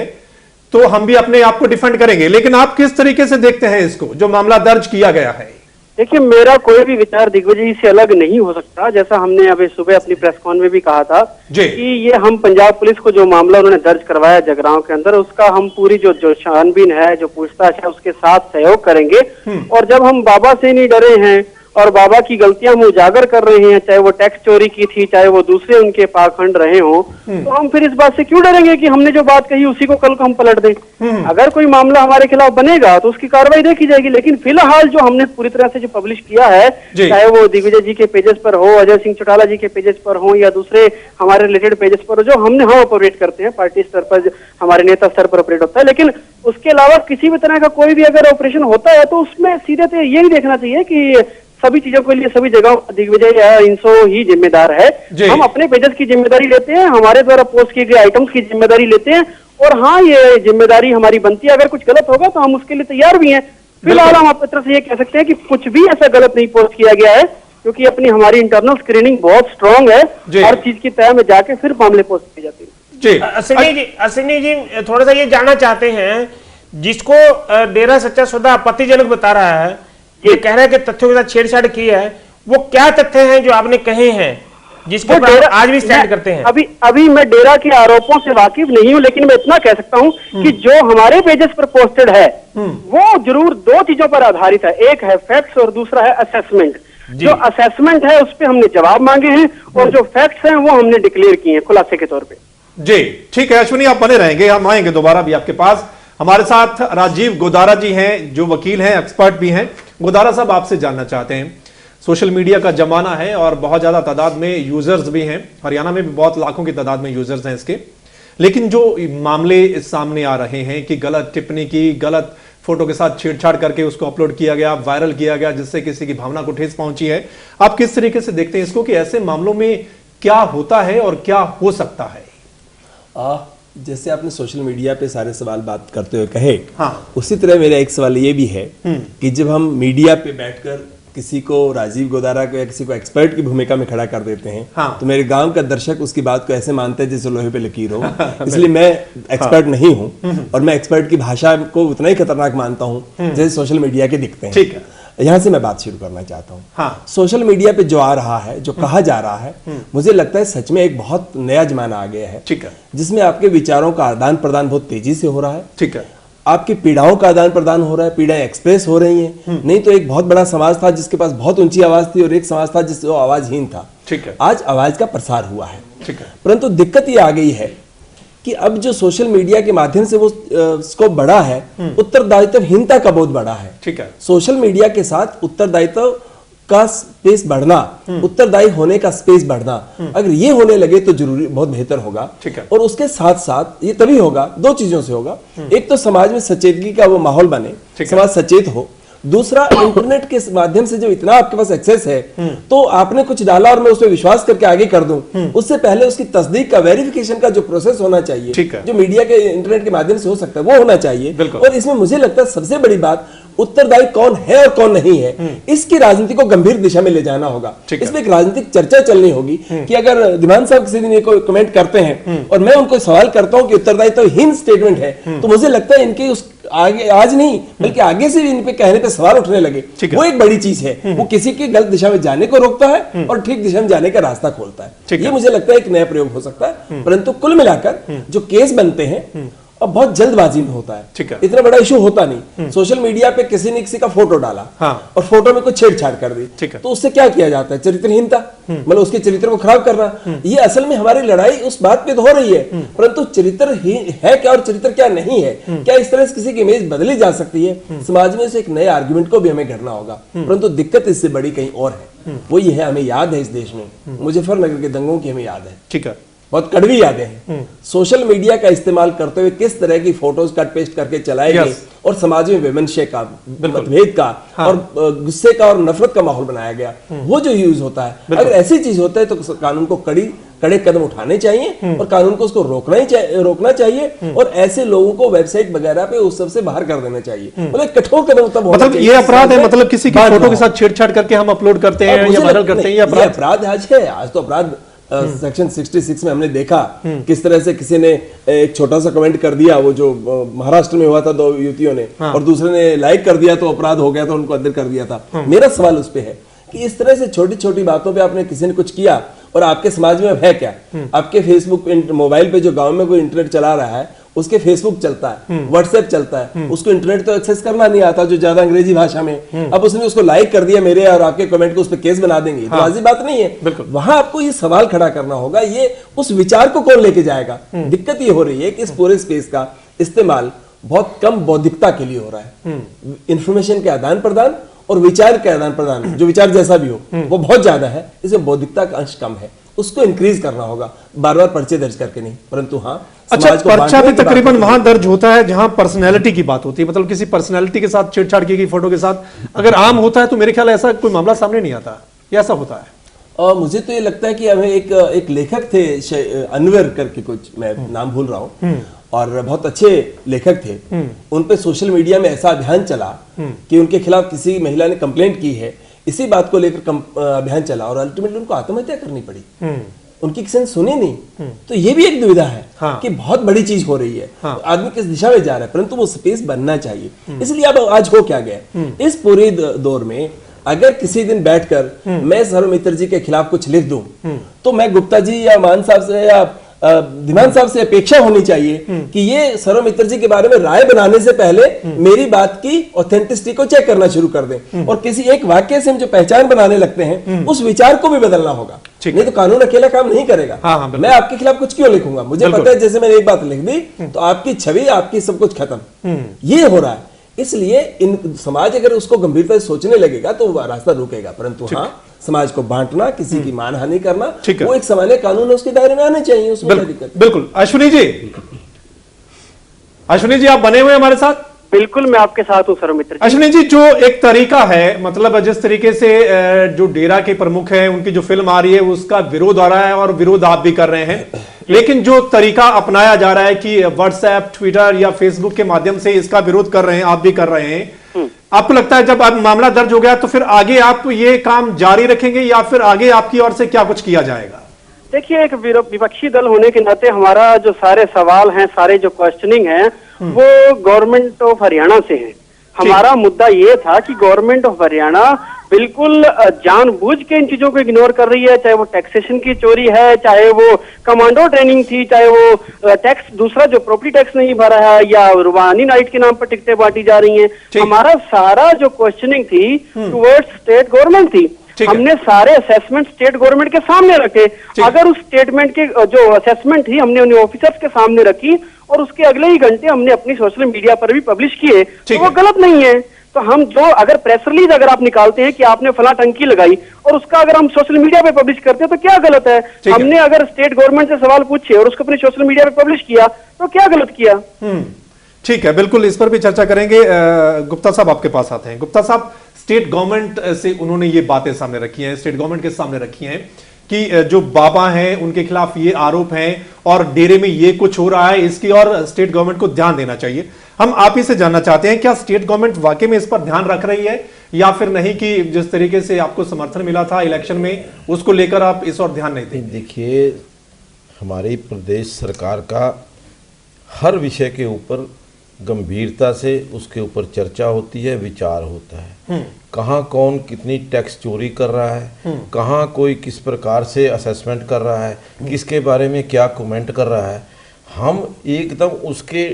तो हम भी अपने आप को डिफेंड करेंगे, लेकिन आप किस तरीके से देखते हैं इसको, जो मामला दर्ज किया गया है? देखिए, मेरा कोई भी विचार दिग्विजय जी से अलग नहीं हो सकता। जैसा हमने अभी सुबह अपनी प्रेस कॉन में भी कहा था कि ये हम पंजाब पुलिस को जो मामला उन्होंने दर्ज करवाया जगरांव के अंदर, उसका हम पूरी जो छानबीन है, जो पूछताछ है, उसके साथ सहयोग करेंगे। और जब हम बाबा से नहीं डरे हैं और बाबा की गलतियां हम उजागर कर रहे हैं, चाहे वो टैक्स चोरी की थी, चाहे वो दूसरे उनके पाखंड रहे हों, तो हम फिर इस बात से क्यों डरेंगे कि हमने जो बात कही उसी को कल को हम पलट दें। अगर कोई मामला हमारे खिलाफ बनेगा तो उसकी कार्रवाई देखी जाएगी। लेकिन फिलहाल जो हमने पूरी तरह से जो पब्लिश किया है, चाहे वो दिग्विजय जी के पेजेस पर हो, अजय सिंह चौटाला जी के पेजेस पर हो, या दूसरे हमारे रिलेटेड पेजेस पर जो हमने हम ऑपरेट करते हैं, पार्टी स्तर पर हमारे नेता स्तर पर ऑपरेट होता है, लेकिन उसके अलावा किसी भी तरह का कोई भी अगर ऑपरेशन होता है तो उसमें सीधे तो यही देखना चाहिए कि सभी चीजों के लिए सभी जगह दिग्विजय या इंसो ही जिम्मेदार है। हम अपने पेजेस की जिम्मेदारी लेते हैं, हमारे द्वारा पोस्ट किए गए आइटम्स की जिम्मेदारी लेते हैं, और हाँ, ये जिम्मेदारी हमारी बनती है। अगर कुछ गलत होगा तो हम उसके लिए तैयार भी हैं। फिलहाल हम अपनी तरफ से ये कह सकते हैं कि कुछ भी ऐसा गलत नहीं पोस्ट किया गया है, क्योंकि अपनी हमारी इंटरनल स्क्रीनिंग बहुत स्ट्रांग है। हर चीज की तय में जाके फिर मामले पोस्ट किए जाते हैं। अश्विनी जी थोड़ा सा ये जानना चाहते हैं, जिसको डेरा सच्चा सौदा आपत्तिजनक बता रहा है, ये कह रहा है कि तथ्यों के साथ छेड़छाड़ की है, वो क्या तथ्य हैं जो आपने कहे हैं जिसके ऊपर आज भी स्टैंड करते हैं? अभी मैं डेरा के आरोपों से वाकिफ नहीं हूं, लेकिन मैं इतना कह सकता हूं कि जो हमारे पेजेस पर पोस्टेड है वो जरूर दो चीजों पर आधारित है। एक है फैक्ट्स और दूसरा है असेसमेंट। जो असेसमेंट है उस पर हमने जवाब मांगे हैं, और जो फैक्ट्स हैं वो हमने डिक्लेयर किए हैं खुलासे के तौर पर। जी ठीक है अश्विनी, आप बने रहेंगे, हम आएंगे दोबारा भी आपके पास। हमारे साथ राजीव गोदारा जी हैं, जो वकील हैं, एक्सपर्ट भी हैं। गोदारा साहब, आपसे जानना चाहते हैं, सोशल मीडिया का जमाना है और बहुत ज्यादा तादाद में यूजर्स भी हैं, हरियाणा में भी बहुत लाखों की तादाद में यूजर्स हैं इसके, लेकिन जो मामले सामने आ रहे हैं कि गलत टिप्पणी की, गलत फोटो के साथ छेड़छाड़ करके उसको अपलोड किया गया, वायरल किया गया, जिससे किसी की भावना को ठेस पहुंची है, आप किस तरीके से देखते हैं इसको कि ऐसे मामलों में क्या होता है और क्या हो सकता है? जैसे आपने सोशल मीडिया पे सारे सवाल बात करते हुए कहे, हाँ, उसी तरह मेरा एक सवाल ये भी है कि जब हम मीडिया पे बैठकर किसी को राजीव गोदारा को या किसी को एक्सपर्ट की भूमिका में खड़ा कर देते हैं, हाँ, तो मेरे गांव का दर्शक उसकी बात को ऐसे मानते हैं जैसे लोहे पे लकीर हो। इसलिए मैं एक्सपर्ट नहीं हूं, और मैं एक्सपर्ट की भाषा को उतना ही खतरनाक मानता हूं जैसे सोशल मीडिया के दिखते हैं। ठीक है, यहां से मैं बात शुरू करना चाहता हूं। हाँ, सोशल मीडिया पे जो आ रहा है, जो कहा जा रहा है, मुझे लगता है सच में एक बहुत नया जमाना आ गया है। ठीक है, जिसमें आपके विचारों का आदान प्रदान बहुत तेजी से हो रहा है। ठीक है, आपकी पीड़ाओं का आदान प्रदान हो रहा है, पीड़ाएं एक्सप्रेस हो रही हैं। नहीं तो एक बहुत बड़ा समाज था जिसके पास बहुत ऊंची आवाज थी और एक समाज था जिसको आवाजहीन था। ठीक है। आज आवाज का प्रसार हुआ है। ठीक है। परंतु दिक्कत ये आ गई है कि अब जो सोशल मीडिया के माध्यम से वो स्कोप बढ़ा है, उत्तरदायित्वहीनता का बहुत बड़ा है। ठीक है। सोशल मीडिया के साथ उत्तरदायित्व का स्पेस बढ़ना, उत्तरदायी होने का स्पेस बढ़ना, अगर ये होने लगे तो जरूरी बहुत बेहतर होगा। ठीक है। और उसके साथ साथ ये तभी होगा, दो चीजों से होगा। एक तो समाज में सचेतगी का वो माहौल बने, समाज सचेत हो। दूसरा, इंटरनेट के माध्यम से जो इतना आपके पास एक्सेस है, तो आपने कुछ डाला और मैं उस पर विश्वास करके आगे कर दूं, उससे पहले उसकी तस्दीक का, वेरिफिकेशन का जो प्रोसेस होना चाहिए, जो मीडिया के इंटरनेट के माध्यम से हो सकता है, वो होना चाहिए। और इसमें मुझे लगता है सबसे बड़ी बात, उत्तरदायी कौन है और कौन नहीं है, इसकी राजनीति को गंभीर दिशा में ले जाना होगा। इसमें एक राजनीतिक चर्चा चलनी होगी कि अगर दिवान साहब किसी दिन कोई कमेंट करते हैं और मैं उनको सवाल करता हूं कि उत्तरदायित्वहीन स्टेटमेंट है, तो मुझे लगता है इनके उस आगे, आज नहीं बल्कि आगे से भी इन पे कहने पे सवाल उठने लगे, वो एक बड़ी चीज है। वो किसी की गलत दिशा में जाने को रोकता है और ठीक दिशा में जाने का रास्ता खोलता है। ये मुझे लगता है एक नया प्रयोग हो सकता है। परंतु कुल मिलाकर जो केस बनते हैं अब बहुत जल्दबाजी में होता है। ठीक है। इतना बड़ा इशू होता नहीं। सोशल मीडिया पे किसी ने किसी का फोटो डाला, हाँ, और फोटो में कुछ छेड़छाड़ कर दी, ठीक है, तो उससे क्या किया जाता है? चरित्रहीनता, मतलब उसके चरित्र को खराब करना। ये असल में हमारी लड़ाई उस बात पे तो हो रही है, परंतु चरित्र है क्या और चरित्र क्या नहीं है, क्या इस तरह से किसी की इमेज बदली जा सकती है? समाज में से एक नए आर्गुमेंट को भी हमें घड़ना होगा। परंतु दिक्कत इससे बड़ी कहीं और है। वो ये है, हमें याद है इस देश में मुजफ्फरनगर के दंगों की हमें याद है। ठीक है। बहुत कड़वी यादें हैं। सोशल मीडिया का इस्तेमाल करते हुए किस तरह की फोटोज कट पेस्ट करके चलाए गए और समाज में विमर्शे का, मतभेद का, हाँ, और गुस्से का और नफरत का माहौल बनाया गया। वो जो यूज होता है, अगर ऐसी चीज होता है तो कानून को कड़े कदम उठाने चाहिए और कानून को उसको रोकना चाहिए और ऐसे लोगों को वेबसाइट वगैरह पे उस सबसे बाहर कर देना चाहिए। मतलब कठोर कदम तब होना चाहिए। ये अपराध है, मतलब किसी की फोटो के साथ छेड़छाड़ करके हम अपलोड करते हैं या वायरल करते हैं, ये अपराध आज है। आज तो अपराध सेक्शन 66 में हमने देखा किस तरह से किसी ने एक छोटा सा कमेंट कर दिया, वो जो महाराष्ट्र में हुआ था, 2 युवतियों ने, हाँ, और दूसरे ने लाइक कर दिया तो अपराध हो गया था, उनको अंदर कर दिया था। हाँ। मेरा सवाल उस पे है कि इस तरह से छोटी छोटी बातों पे आपने किसी ने कुछ किया और आपके समाज में अब है क्या? आपके फेसबुक मोबाइल पे जो गांव में कोई इंटरनेट चला रहा है उसके फेसबुक चलता है, व्हाट्सएप चलता है, उसको इंटरनेट तो एक्सेस करना नहीं आता, जो ज्यादा अंग्रेजी भाषा में। अब उसने उसको लाइक कर दिया मेरे और आपके कमेंट को, उस पर केस बना देंगे, तो वाजिब बात नहीं है। वहां आपको ये सवाल खड़ा करना होगा, ये उस विचार को कौन लेके जाएगा? दिक्कत ये हो रही है कि इस पूरे स्पेस का इस्तेमाल बहुत कम बौद्धिकता के लिए हो रहा है। इंफॉर्मेशन के आदान प्रदान और विचार के आदान प्रदान, जो विचार जैसा भी हो, वो बहुत ज्यादा है, इसमें बौद्धिकता का अंश कम है। उसको इंक्रीज करना होगा, बार बार पर्चे दर्ज करके नहीं, परंतु हाँ, अच्छा, पर्चा भी तकरीबन वहां दर्ज होता है जहां पर्सनैलिटी की बात होती है, मतलब किसी पर्सनैलिटी के साथ छेड़छाड़ की गई फोटो के साथ अगर आम होता है तो मेरे ख्याल ऐसा कोई मामला सामने नहीं आता, ऐसा होता है। मुझे तो ये लगता है कि हमें एक लेखक थे अनवर करके, कुछ मैं नाम भूल रहा हूँ, और बहुत अच्छे लेखक थे। उन पे सोशल मीडिया में ऐसा अभियान चला कि उनके खिलाफ किसी महिला ने कंप्लेंट की है, इसी बात को लेकर अभियान चला और अल्टीमेटली उनको आत्महत्या करनी पड़ी। उनकी किसी ने सुनी नहीं। तो ये भी एक दुविधा है, हाँ, कि बहुत बड़ी चीज हो रही है, हाँ, तो आदमी किस दिशा में जा रहा है, परंतु वो स्पेस बनना चाहिए। इसलिए अब आज हो क्या गया, इस पूरे दौर में अगर किसी दिन बैठकर मैं सौरभ मित्र जी के खिलाफ कुछ लिख दूं, तो मैं गुप्ता जी या मान साहब से या दिवान साहब से अपेक्षा होनी चाहिए कि ये सौरभ मित्र जी के बारे में राय बनाने से पहले मेरी बात की ऑथेंटिसिटी को चेक करना शुरू कर दें, और किसी एक वाक्य से हम जो पहचान बनाने लगते हैं उस विचार को भी बदलना होगा। नहीं तो कानून अकेला काम नहीं करेगा। हाँ, मैं आपके खिलाफ कुछ क्यों लिखूंगा? मुझे पता है जैसे मैंने एक बात लिख दी तो आपकी छवि, आपकी सब कुछ खत्म। ये हो रहा है। इसलिए इन समाज अगर उसको गंभीरता से सोचने लगेगा तो रास्ता रुकेगा, परंतु हाँ, समाज को बांटना, किसी की मानहानि करना, वो एक सामान्य कानून है, उसके दायरे में आने चाहिए, उसमें क्या दिक्कत? बिल्कुल। अश्विनी जी आप बने हुए हमारे साथ? बिल्कुल, मैं आपके साथ हूं सर मित्र। अश्विनी जी, जो एक तरीका है, मतलब जिस तरीके से जो डेरा के प्रमुख हैं उनकी जो फिल्म आ रही है उसका विरोध आ रहा है और विरोध आप भी कर रहे हैं, लेकिन जो तरीका अपनाया जा रहा है कि व्हाट्सएप, ट्विटर या फेसबुक के माध्यम से इसका विरोध कर रहे हैं, आप भी कर रहे हैं, आपको लगता है जब मामला दर्ज हो गया तो फिर आगे आप ये काम जारी रखेंगे या फिर आगे आपकी ओर से क्या कुछ किया जाएगा? देखिए, एक विपक्षी दल होने के नाते हमारा जो सारे सवाल हैं, सारे जो क्वेश्चनिंग हैं, वो गवर्नमेंट ऑफ हरियाणा से है। हमारा मुद्दा ये था कि गवर्नमेंट ऑफ हरियाणा बिल्कुल जानबूझ के इन चीजों को इग्नोर कर रही है, चाहे वो टैक्सेशन की चोरी है, चाहे वो कमांडो ट्रेनिंग थी, चाहे वो टैक्स दूसरा जो प्रॉपर्टी टैक्स नहीं भरा है, या रुबानी नाइट के नाम पर टिकटें बांटी जा रही हैं। हमारा सारा जो क्वेश्चनिंग थी टुवर्ड्स स्टेट गवर्नमेंट थी। हमने सारे असेसमेंट स्टेट गवर्नमेंट के सामने रखे। अगर उस स्टेटमेंट के जो असेसमेंट थी हमने उन्हें ऑफिसर्स के सामने रखी और उसके अगले ही घंटे हमने अपनी सोशल मीडिया पर भी पब्लिश किए, तो वो गलत नहीं है। तो हम जो अगर प्रेस रिलीज अगर आप निकालते हैं कि आपने फला टंकी लगाई और उसका अगर हम सोशल मीडिया पे पब्लिश करते हैं तो क्या गलत है? हमने अगर स्टेट गवर्नमेंट से सवाल पूछे और उसको अपनी सोशल मीडिया पे पब्लिश किया तो क्या गलत किया? ठीक है, बिल्कुल इस पर भी चर्चा करेंगे। गुप्ता साहब आपके पास आते हैं। गुप्ता साहब, स्टेट गवर्नमेंट से उन्होंने ये बातें सामने रखी हैं, स्टेट गवर्नमेंट के सामने रखी हैं कि जो बाबा हैं उनके खिलाफ ये आरोप हैं और डेरे में ये कुछ हो रहा है, इसकी और स्टेट गवर्नमेंट को ध्यान देना चाहिए। हम आप ही से जानना चाहते हैं, क्या स्टेट गवर्नमेंट वाकई में इस पर ध्यान रख रही है या फिर नहीं, कि जिस तरीके से आपको समर्थन मिला था इलेक्शन में उसको लेकर आप इस और ध्यान नहीं दें? देखिए, हमारी प्रदेश सरकार का हर विषय के ऊपर गंभीरता से उसके ऊपर चर्चा होती है, विचार होता है। कहाँ कौन कितनी टैक्स चोरी कर रहा है, कहाँ कोई किस प्रकार से असेसमेंट कर रहा है, किसके बारे में क्या कमेंट कर रहा है। हम एकदम उसके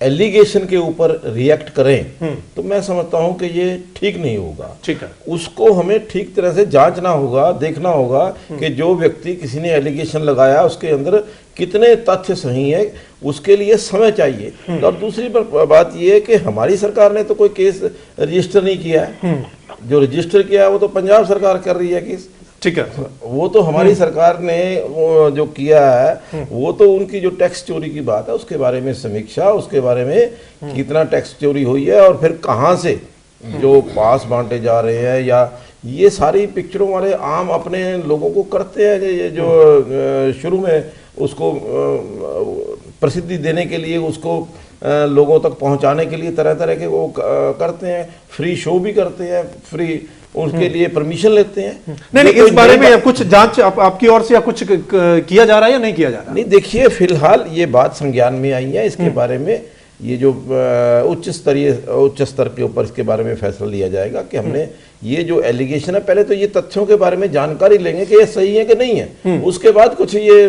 एलिगेशन के ऊपर रिएक्ट करें तो मैं समझता हूं कि ये ठीक नहीं होगा। ठीक है, उसको हमें ठीक तरह से जांचना होगा, देखना होगा कि जो व्यक्ति किसी ने एलिगेशन लगाया उसके अंदर कितने तथ्य सही है, उसके लिए समय चाहिए। और दूसरी बात यह है कि हमारी सरकार ने तो कोई केस रजिस्टर नहीं किया है, जो रजिस्टर किया है वो तो पंजाब सरकार कर रही है केस। ठीक है, वो तो हमारी सरकार ने वो जो किया है वो तो उनकी जो टैक्स चोरी की बात है उसके बारे में समीक्षा, उसके बारे में कितना टैक्स चोरी हुई है और फिर कहाँ से जो पास बांटे जा रहे हैं, या ये सारी पिक्चरों वाले आम अपने लोगों को करते हैं। ये जो शुरू में उसको प्रसिद्धि देने के लिए, उसको लोगों तक पहुंचाने के लिए तरह तरह के वो करते हैं, फ्री शो भी करते हैं, फ्री उसके लिए परमिशन लेते हैं। नहीं, इस बारे में कुछ जांच आपकी ओर से या कुछ किया जा रहा है या नहीं किया जा रहा? नहीं, देखिए, फिलहाल ये बात संज्ञान में आई है। इसके बारे में ये जो उच्च स्तर के ऊपर इसके बारे में फैसला लिया जाएगा कि हमने ये जो एलिगेशन है, पहले तो ये तथ्यों के बारे में जानकारी लेंगे कि ये सही है कि नहीं है, उसके बाद कुछ ये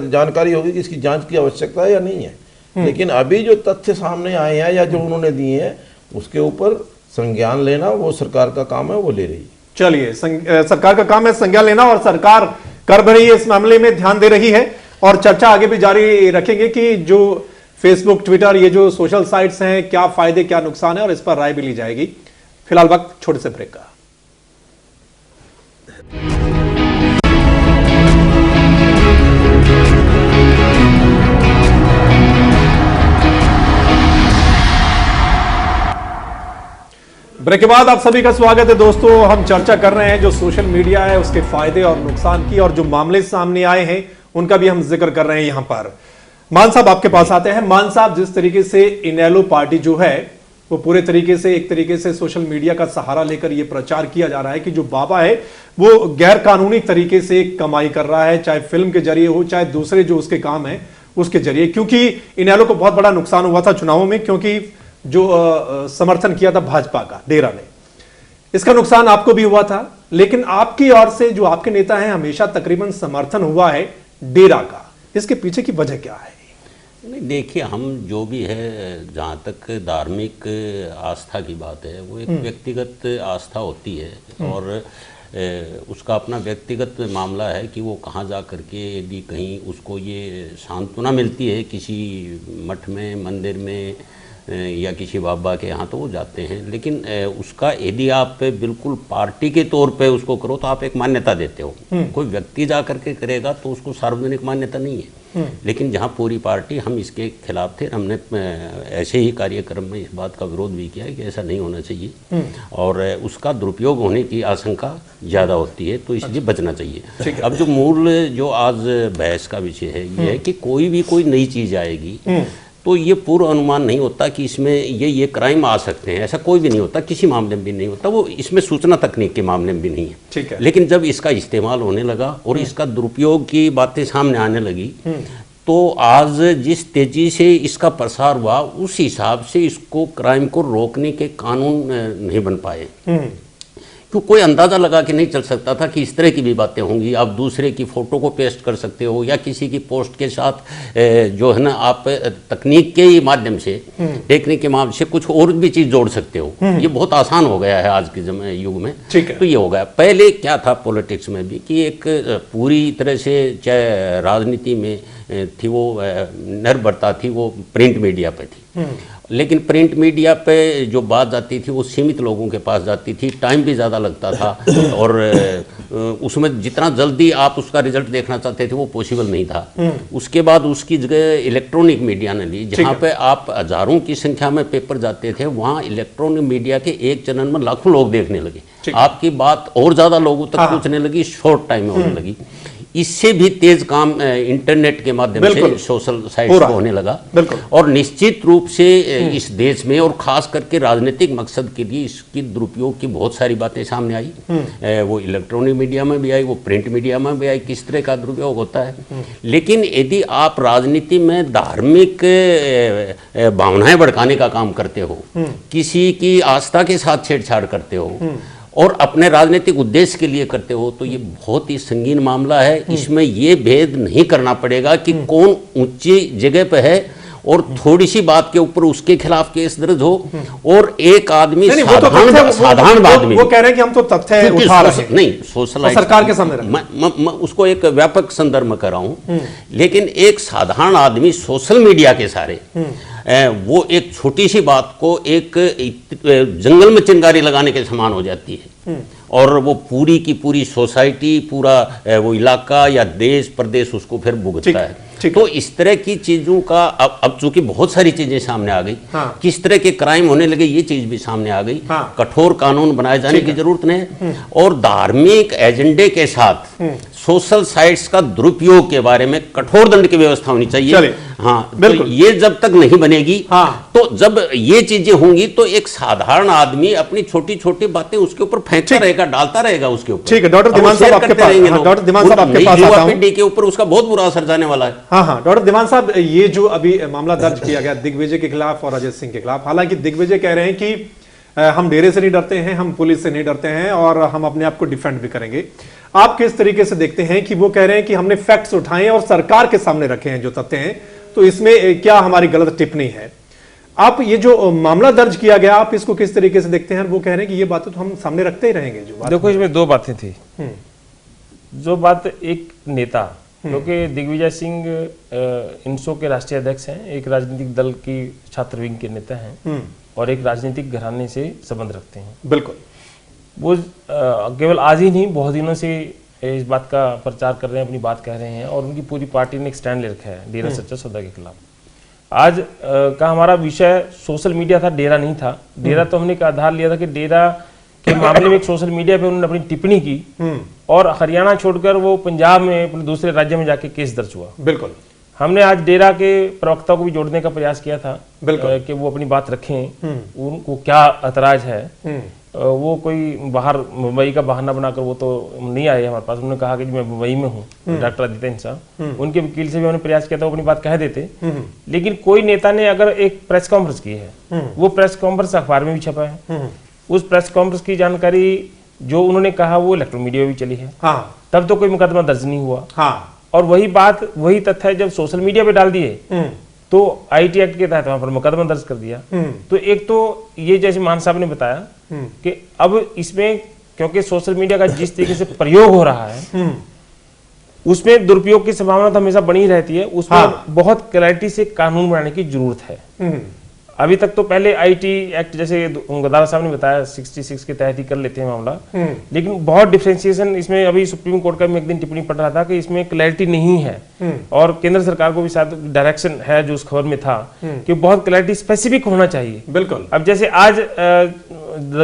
जानकारी होगी कि इसकी जांच की आवश्यकता है या नहीं है। लेकिन अभी जो तथ्य सामने आए हैं या जो उन्होंने दिए हैं उसके ऊपर संज्ञान लेना वो सरकार का काम है, वो ले रही है। चलिए, सरकार का काम है संज्ञान लेना और सरकार कर भी रही है, इस मामले में ध्यान दे रही है और चर्चा आगे भी जारी रखेंगे कि जो फेसबुक, ट्विटर, ये जो सोशल साइट्स हैं, क्या फायदे क्या नुकसान है और इस पर राय भी ली जाएगी। फिलहाल वक्त छोटे से ब्रेक का। ब्रेक के बाद आप सभी का स्वागत है दोस्तों। हम चर्चा कर रहे हैं जो सोशल मीडिया है उसके फायदे और नुकसान की, और जो मामले सामने आए हैं उनका भी हम जिक्र कर रहे हैं। यहां पर मान साहब आपके पास आते हैं। मान साहब, जिस तरीके से इनेलो पार्टी जो है वो पूरे तरीके से एक तरीके से सोशल मीडिया का सहारा लेकर ये प्रचार किया जा रहा है कि जो बाबा है वो गैर कानूनी तरीके से कमाई कर रहा है, चाहे फिल्म के जरिए हो चाहे दूसरे जो उसके काम है उसके जरिए। क्योंकि इनेलो को बहुत बड़ा नुकसान हुआ था चुनावों में, क्योंकि जो समर्थन किया था भाजपा का डेरा ने, इसका नुकसान आपको भी हुआ था। लेकिन आपकी ओर से जो आपके नेता हैं हमेशा तकरीबन समर्थन हुआ है डेरा का, इसके पीछे की वजह क्या है? नहीं, देखिए, हम जो भी है, जहाँ तक धार्मिक आस्था की बात है वो एक व्यक्तिगत आस्था होती है और उसका अपना व्यक्तिगत मामला है कि वो कहाँ जा करके यदि कहीं उसको ये सांत्वना मिलती है किसी मठ में, मंदिर में या किसी बाबा के यहाँ, तो वो जाते हैं। लेकिन उसका यदि आप बिल्कुल पार्टी के तौर पे उसको करो तो आप एक मान्यता देते हो। कोई व्यक्ति जा करके करेगा तो उसको सार्वजनिक मान्यता नहीं है। लेकिन जहाँ पूरी पार्टी, हम इसके खिलाफ थे, हमने ऐसे ही कार्यक्रम में इस बात का विरोध भी किया कि ऐसा नहीं होना चाहिए और उसका दुरुपयोग होने की आशंका ज़्यादा होती है, तो इसलिए बचना चाहिए। अब जो मूल जो आज बहस का विषय है ये है कि कोई नई चीज़ आएगी तो ये पूर्व अनुमान नहीं होता कि इसमें ये क्राइम आ सकते हैं, ऐसा कोई भी नहीं होता, किसी मामले में भी नहीं होता। वो इसमें सूचना तकनीक के मामले में भी नहीं है। ठीक है। लेकिन जब इसका इस्तेमाल होने लगा और इसका दुरुपयोग की बातें सामने आने लगी तो आज जिस तेजी से इसका प्रसार हुआ उस हिसाब से इसको क्राइम को रोकने के कानून नहीं बन पाए। तो कोई अंदाज़ा लगा के नहीं चल सकता था कि इस तरह की भी बातें होंगी। आप दूसरे की फ़ोटो को पेस्ट कर सकते हो या किसी की पोस्ट के साथ जो है ना आप तकनीक के ही माध्यम से, टेक्निक के माध्यम से कुछ और भी चीज़ जोड़ सकते हो। ये बहुत आसान हो गया है आज के युग में। तो ये हो गया। पहले क्या था पॉलिटिक्स में भी कि एक पूरी तरह से चाहे राजनीति में थी वो निर्भरता थी वो प्रिंट मीडिया पे थी, लेकिन प्रिंट मीडिया पे जो बात जाती थी वो सीमित लोगों के पास जाती थी, टाइम भी ज़्यादा लगता था और उसमें जितना जल्दी आप उसका रिजल्ट देखना चाहते थे वो पॉसिबल नहीं था। उसके बाद उसकी जगह इलेक्ट्रॉनिक मीडिया ने ली, जहाँ पे आप हजारों की संख्या में पेपर जाते थे, वहाँ इलेक्ट्रॉनिक मीडिया के एक चैनल में लाखों लोग देखने लगे। आपकी बात और ज़्यादा लोगों तक पहुँचने लगी, शॉर्ट टाइम में होने लगी। इससे भी तेज काम इंटरनेट के माध्यम से सोशल साइट्स को होने लगा और निश्चित रूप से इस देश में और खास करके राजनीतिक मकसद के लिए इसकी दुरुपयोग की बहुत सारी बातें सामने आई। वो इलेक्ट्रॉनिक मीडिया में भी आई, वो प्रिंट मीडिया में भी आई, किस तरह का दुरुपयोग होता है। लेकिन यदि आप राजनीति में धार्मिक भावनाएं भड़काने का काम करते हो, किसी की आस्था के साथ छेड़छाड़ करते हो और अपने राजनीतिक उद्देश्य के लिए करते हो, तो ये बहुत ही संगीन मामला है। इसमें ये भेद नहीं करना पड़ेगा कि कौन ऊंची जगह पे है और थोड़ी सी बात के ऊपर उसके खिलाफ केस दर्ज हो और एक आदमी साधारण आदमी वो कह रहे हैं कि हम तो तथ्य उठा रहे हैं, नहीं सोशल सरकार के सामने मैं उसको एक व्यापक संदर्भ में कर रहा हूँ। लेकिन एक साधारण आदमी सोशल मीडिया के सारे वो एक छोटी सी बात को एक जंगल में चिंगारी लगाने के समान हो जाती है और वो पूरी की पूरी सोसाइटी, पूरा वो इलाका या देश प्रदेश उसको फिर भुगतता है। तो इस तरह की चीजों का अब चूंकि बहुत सारी चीजें सामने आ गई, किस तरह के क्राइम होने लगे ये चीज भी सामने आ गई। कठोर कानून बनाए जाने की जरूरत नहीं और धार्मिक एजेंडे के साथ सोशल साइट्स का दुरुपयोग के बारे में कठोर दंड की व्यवस्था होनी चाहिए। हाँ, तो ये जब तक नहीं बनेगी, तो जब ये चीजें होंगी तो एक साधारण आदमी अपनी छोटी छोटी बातें उसके ऊपर फेंकता रहेगा, डालता रहेगा उसके ऊपर। ठीक है डॉक्टर दिमान साहब आपके पास, डॉक्टर दिमान साहब आपके पास आता हूं। पीढ़ी के ऊपर उसका बहुत बुरा असर जाने वाला है। हाँ, डॉक्टर दिमान साहब, ये जो अभी मामला दर्ज किया गया दिग्विजय के खिलाफ और अजय सिंह के खिलाफ, हालांकि दिग्विजय कह रहे हैं कि हम डेरे से नहीं डरते हैं, हम पुलिस से नहीं डरते हैं और हम अपने आप को डिफेंड भी करेंगे। आप किस तरीके से देखते हैं कि वो कह रहे हैं कि हमने फैक्ट्स उठाए और सरकार के सामने रखे हैं जो तथ्य हैं, तो इसमें क्या हमारी गलत टिप्पणी है? आप ये जो मामला दर्ज किया गया, आप इसको किस तरीके से देखते हैं? वो कह रहे हैं कि ये बातें तो हम सामने रखते ही रहेंगे। जो बात देखो, इसमें दो बातें थी। जो बात, एक नेता क्योंकि दिग्विजय सिंह इंसो के राष्ट्रीय अध्यक्ष हैं, एक राजनीतिक दल की छात्र विंग के नेता हैं और एक राजनीतिक घराने से संबंध रखते हैं। बिल्कुल, वो केवल आज ही नहीं, बहुत दिनों से इस बात का प्रचार कर रहे हैं, अपनी बात कह रहे हैं और उनकी पूरी पार्टी ने एक स्टैंड ले रखा है डेरा सच्चा सौदा के खिलाफ। आज का हमारा विषय सोशल मीडिया था, डेरा नहीं था। डेरा तो हमने एक आधार लिया था कि डेरा के मामले में एक सोशल मीडिया पे उन्होंने अपनी टिप्पणी की और हरियाणा छोड़कर वो पंजाब में अपने दूसरे राज्य में जाके केस दर्ज हुआ। बिल्कुल, हमने आज डेरा के प्रवक्ता को भी जोड़ने का प्रयास किया था कि वो अपनी बात रखें, उनको क्या ऐतराज है। वो कोई बाहर मुंबई का बहाना बनाकर वो तो नहीं आए हमारे पास। उन्होंने कहा कि मैं मुंबई में हूँ, डॉक्टर आदित्य साहब, उनके वकील से भी हमने प्रयास किया था, वो अपनी बात कह देते। लेकिन कोई नेता ने अगर एक प्रेस कॉन्फ्रेंस की है, वो प्रेस कॉन्फ्रेंस अखबार में भी छपा है, उस प्रेस कॉन्फ्रेंस की जानकारी जो उन्होंने कहा वो इलेक्ट्रॉनिक मीडिया में भी चली है, तब तो कोई मुकदमा दर्ज नहीं हुआ। और वही बात, वही तथ्य है, जब सोशल मीडिया पे डाल दिए तो आईटी एक्ट के तहत वहां पर मुकदमा दर्ज कर दिया। तो एक तो ये जैसे मान साहब ने बताया कि अब इसमें क्योंकि सोशल मीडिया का जिस तरीके से प्रयोग हो रहा है उसमें दुरुपयोग की संभावना तो हमेशा बनी रहती है। उसमें बहुत क्लैरिटी से कानून बनाने की जरूरत है। अभी तक तो पहले आईटी एक्ट जैसे गदारा साहब ने बताया 66 के तहत ही कर लेते हैं मामला, लेकिन बहुत डिफरेंशिएशन इसमें, अभी सुप्रीम कोर्ट का मैं एक दिन टिप्पणी पढ़ रहा था कि इसमें क्लैरिटी नहीं है और केंद्र सरकार को भी शायद डायरेक्शन है जो उस खबर में था कि बहुत क्लैरिटी स्पेसिफिक होना चाहिए। बिल्कुल, अब जैसे आज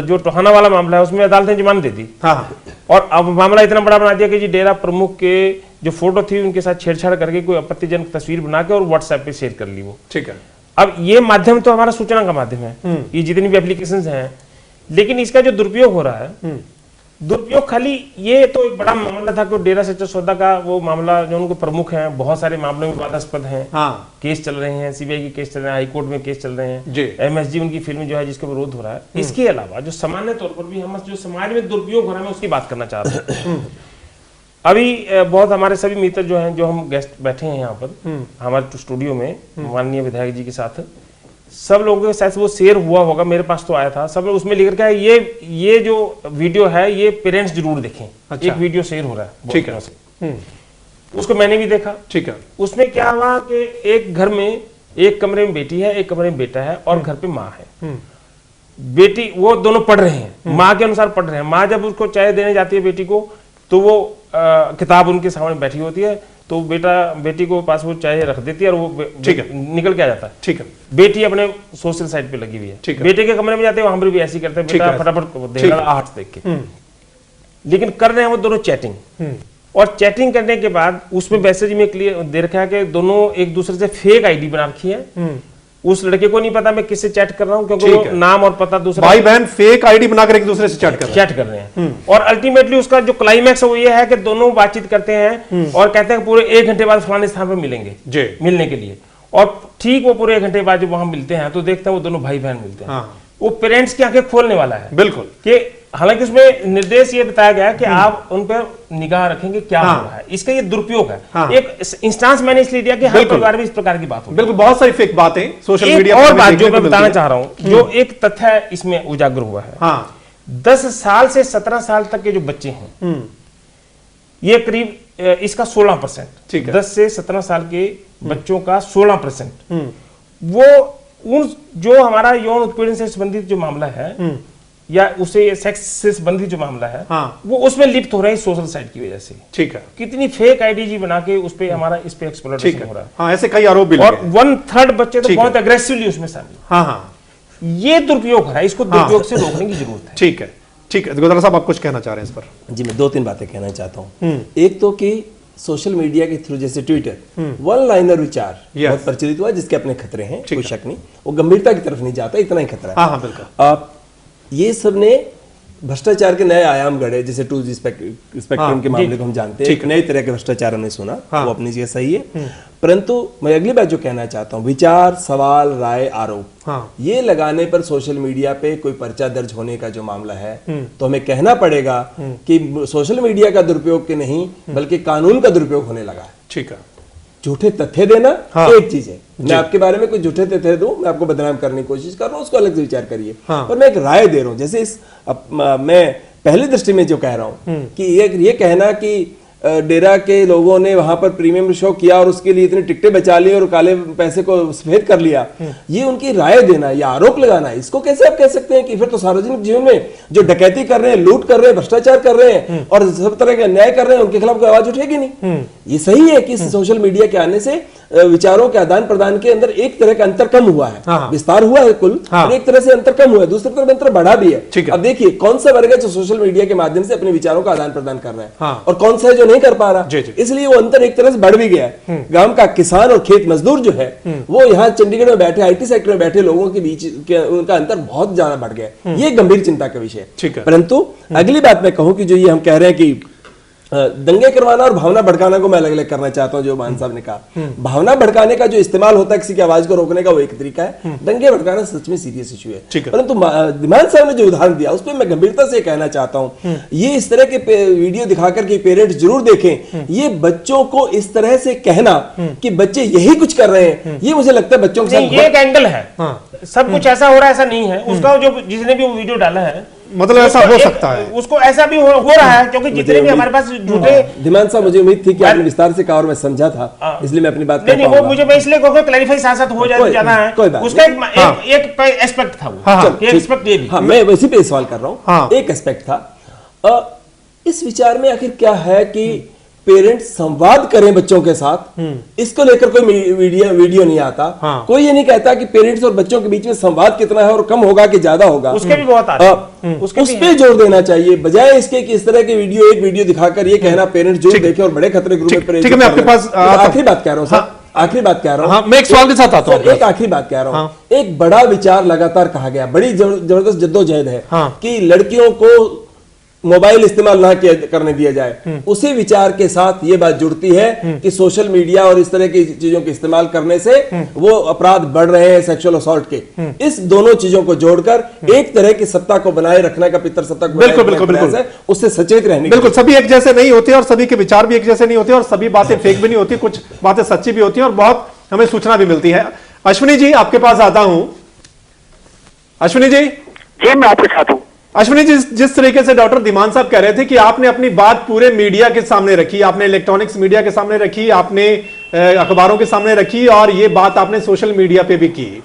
जो टोहाना वाला मामला है उसमें अदालत ने जमानत दे दी और अब मामला इतना बड़ा बना दिया कि जी डेरा प्रमुख के जो फोटो थी उनके साथ छेड़छाड़ करके कोई आपत्तिजनक तस्वीर बना के और व्हाट्सएप पे शेयर कर ली वो। ठीक है, अब ये माध्यम तो हमारा सूचना का माध्यम है, ये जितनी भी एप्लीकेशंस हैं, लेकिन इसका जो दुरुपयोग हो रहा है दुरुपयोग खाली ये तो एक बड़ा मामला था कि डेरा सच्चा सौदा का वो मामला जो उनको प्रमुख है, बहुत सारे मामलों में विवादास्पद हैं। हाँ। केस चल रहे हैं, सीबीआई के केस चल रहे हैं, हाईकोर्ट में केस चल रहे हैं, जी। एमएसजी उनकी फिल्म जो है जिसका विरोध हो रहा है। इसके अलावा जो सामान्य तौर पर भी हम जो समाज में दुरुपयोग हो रहा है मैं उसकी बात करना चाह रहा हूँ। अभी बहुत हमारे सभी मित्र जो हैं, जो हम गेस्ट बैठे हैं यहाँ पर हमारे स्टूडियो में माननीय विधायक जी के साथ, सब लोगों के साथ वो शेयर हुआ होगा, मेरे पास तो आया था, सब लोग उसमें लिख रखा है ये जो वीडियो है ये पेरेंट्स जरूर देखें। अच्छा। एक वीडियो शेयर हो रहा है, ठीक है, उसको मैंने भी देखा। ठीक है। उसमें क्या हुआ कि एक घर में एक कमरे में बेटी है, एक कमरे में बेटा है और घर पे माँ है। बेटी वो दोनों पढ़ रहे हैं, माँ के अनुसार पढ़ रहे हैं। माँ जब उसको चाय देने जाती है बेटी को तो वो किताब उनके सामने बैठी होती है, तो बेटा बेटी को पास वो चाय रख देती है और वो निकल के आ जाता है। ठीक है। बेटी अपने सोशल साइट पे लगी हुई है। बेटे के कमरे में जाते हैं वहां पर भी ऐसे ही करते हैं, बेटा फटाफट देख रहा आहट देख के। लेकिन कर रहे हैं वो दोनों चैटिंग, और चैटिंग करने के बाद उसमें मैसेज में क्लियर दे रखा है कि दोनों एक दूसरे से फेक आईडी बना रखी है। उस लड़के को नहीं पता मैं किससे चैट कर रहा हूं, क्योंकि वो नाम और पता दूसरा, भाई बहन फेक आईडी बनाकर एक दूसरे से चैट कर रहे हैं। और अल्टीमेटली उसका जो क्लाइमैक्स है वो ये है कि दोनों बातचीत करते हैं और कहते हैं पूरे 1 घंटे बाद फलाने स्थान पर मिलेंगे मिलने के लिए। और ठीक वो पूरे 1 घंटे बाद जब वहां मिलते हैं तो देखते हैं वो दोनों भाई बहन मिलते हैं। वो पेरेंट्स की आंखें खोलने वाला है। बिल्कुल। कि हालांकि उसमें निर्देश ये बताया गया है कि आप उन पर निगाह रखेंगे क्या हो रहा है। इसका ये दुरुपयोग है। एक इंस्टांस मैंने इसलिए दिया कि हर परिवार में इस प्रकार की बात हो। बिल्कुल, बहुत सारी फेक बातें सोशल मीडिया पर। और बात जो मैं बताना चाह रहा हूं, जो एक तथ्य इसमें उजागर हुआ है, 10 साल से 17 साल तक के जो बच्चे हैं, ये करीब इसका 16%, 10 से 17 साल के बच्चों का 16%, वो उन जो हमारा यौन उत्पीड़न से संबंधित जो मामला है या उसे सेक्स से संबंधित जो मामला है, वो उसमें लिप्त हो रहे हैं सोशल साइट की वजह से। ठीक है। कितनी फेक आईडी बना के उस पे हमारा इस पे एक्सप्लॉइटेशन हो रहा है। हाँ, ऐसे कई आरोप भी और 1/3 बच्चे तो बहुत अग्रेसिवली उसमें शामिल। ये दुरुपयोग है, इसको दुरुपयोग से रोकने की जरूरत है। ठीक है, ठीक है। गोदारा साहब, आप कुछ कहना चाह रहे हैं इस पर? जी, मैं 2-3 बातें कहना चाहता हूँ। एक तो कि सोशल मीडिया के थ्रू जैसे ट्विटर वन लाइनर विचार बहुत प्रचलित हुआ, जिसके अपने खतरे हैं, कोई शक नहीं। वो गंभीरता की तरफ नहीं जाता, इतना ही खतरा है। हाँ, बिल्कुल। ये सब ने भ्रष्टाचार के नए आयाम गढ़े, जैसे 2G स्पेक्ट्रम के मामले को हम जानते हैं। एक नई तरह के भ्रष्टाचार हमने सुना, वो अपनी जगह सही है। परंतु मैं अगली बात जो कहना चाहता हूँ, विचार, सवाल, राय, आरोप, ये लगाने पर सोशल मीडिया पे कोई पर्चा दर्ज होने का जो मामला है, तो हमें कहना पड़ेगा कि सोशल मीडिया का दुरुपयोग के नहीं बल्कि कानून का दुरुपयोग होने लगा है। ठीक है। झूठे तथ्य देना एक चीज है, मैं आपके बारे में कोई झूठे तथ्य दूं, मैं आपको बदनाम करने की कोशिश कर रहा हूं, उसको अलग से विचार करिए। पर मैं एक राय दे रहा हूं, जैसे मैं पहली दृष्टि में जो कह रहा हूं कि ये कहना कि डेरा के लोगों ने वहां पर प्रीमियम शो किया और उसके लिए इतनी टिकटें बचा ली और काले पैसे को सफेद कर लिया, ये उनकी राय देना या आरोप लगाना, इसको कैसे आप कह सकते हैं कि फिर तो सार्वजनिक जीवन में जो डकैती कर रहे हैं, लूट कर रहे हैं, भ्रष्टाचार कर रहे हैं और सब तरह का अन्याय कर रहे हैं, उनके खिलाफ कोई आवाज उठेगी नहीं। ये सही है कि सोशल मीडिया के आने से विचारों के आदान प्रदान के अंदर एक तरह का अंतर कम हुआ है, विस्तार हुआ है कुल, और एक तरह से अंतर कम हुआ है, दूसरी तरफ अंतर बढ़ा भी है। अब देखिए कौन सा वर्ग है जो सोशल मीडिया के माध्यम से अपने विचारों का आदान प्रदान कर रहा है और कौन सा है जो नहीं कर पा रहा। इसलिए वो अंतर एक तरह से बढ़ भी गया है। गांव का किसान और खेत मजदूर जो है वो यहाँ चंडीगढ़ में बैठे IT सेक्टर में बैठे लोगों के बीच उनका अंतर बहुत ज्यादा बढ़ गया। ये गंभीर चिंता का विषय है। परंतु अगली बात मैं कहूं कि जो ये हम कह रहे हैं कि दंगे करवाना और भावना भड़काना को मैं अलग अलग करना चाहता हूं। जो मान साहब ने कहा, भावना भड़काने का जो इस्तेमाल होता है किसी की आवाज को रोकने का, वो एक तरीका है। दंगे भड़काना सच में सीरियस इशू है। परंतु मान साहब ने जो उदाहरण दिया उस पर मैं गंभीरता से कहना चाहता हूं, ये इस तरह के वीडियो दिखाकर के पेरेंट्स जरूर देखें। ये बच्चों को इस तरह से कहना कि बच्चे यही कुछ कर रहे हैं, ये मुझे लगता है बच्चों के साथ ये एक एंगल है। सब कुछ ऐसा हो रहा है ऐसा नहीं है। उसका जो जिसने भी वो वीडियो डाला है, मतलब ऐसा हो सकता है, उसको ऐसा भी हो रहा है, क्योंकि जितने भी हमारे पास झूठे धीमान साहब, मुझे उम्मीद थी कि आपने विस्तार से कहा और मैं समझा था, इसलिए मैं अपनी बात नहीं वो मुझे मैं इसलिए कहूंगा क्लैरिफाई साथ हो जाए ज्यादा है। कोई बात उसका एक एस्पेक्ट था वो, एक एस्पेक्ट ये भी। हाँ, मैं वैसे पे सवाल कर रहा हूँ। एक एस्पेक्ट था इस विचार में, आखिर क्या है कि पेरेंट्स संवाद करें बच्चों के साथ, इसको लेकर कोई वीडियो नहीं आता। कोई ये नहीं कहता कि पेरेंट्स और बच्चों के बीच में संवाद कितना है और कम होगा कि ज्यादा होगा, उसके भी बहुत आ रहे हैं। उस पे जोर देना चाहिए, बजाय इसके कि इस तरह के वीडियो एक वीडियो दिखाकर ये कहना पेरेंट्स जो देखे और बड़े खतरे ग्रुप में। ठीक है, मैं आपके पास आखिरी बात कह रहा हूँ सर, आखिरी बात कह रहा हूँ, मैं एक सवाल के साथ आता हूँ। एक आखिरी बात कह रहा हूँ, एक बड़ा विचार लगातार कहा गया, बड़ी जबरदस्त जद्दोजहद है कि लड़कियों को मोबाइल इस्तेमाल ना करने दिया जाए, उसी विचार के साथ ये बात जुड़ती है कि सोशल मीडिया और इस तरह की चीजों के इस्तेमाल करने से वो अपराध बढ़ रहे हैं सेक्सुअल असॉल्ट के। इस दोनों चीजों को जोड़कर एक तरह की सत्ता को बनाए रखने का, पितृसत्ता को बनाए रखने का प्रयास है, उससे सचेत रहने। बिल्कुल, सभी एक जैसे नहीं होते और सभी के विचार भी एक जैसे नहीं होते और सभी बातें फेक भी नहीं होती, कुछ बातें सच्ची भी होती हैं और बहुत हमें सूचना भी मिलती है। अश्विनी जी, आपके पास आता हूं। अश्विनी जी, मैं आपके साथ हूं। अश्विनी जी, जिस तरीके से डॉक्टर धीमान साहब कह रहे थे कि आपने अपनी बात पूरे मीडिया के सामने रखी, आपने इलेक्ट्रॉनिक्स मीडिया के सामने रखी, आपने अखबारों के सामने रखी और ये बात आपने सोशल मीडिया पे भी की,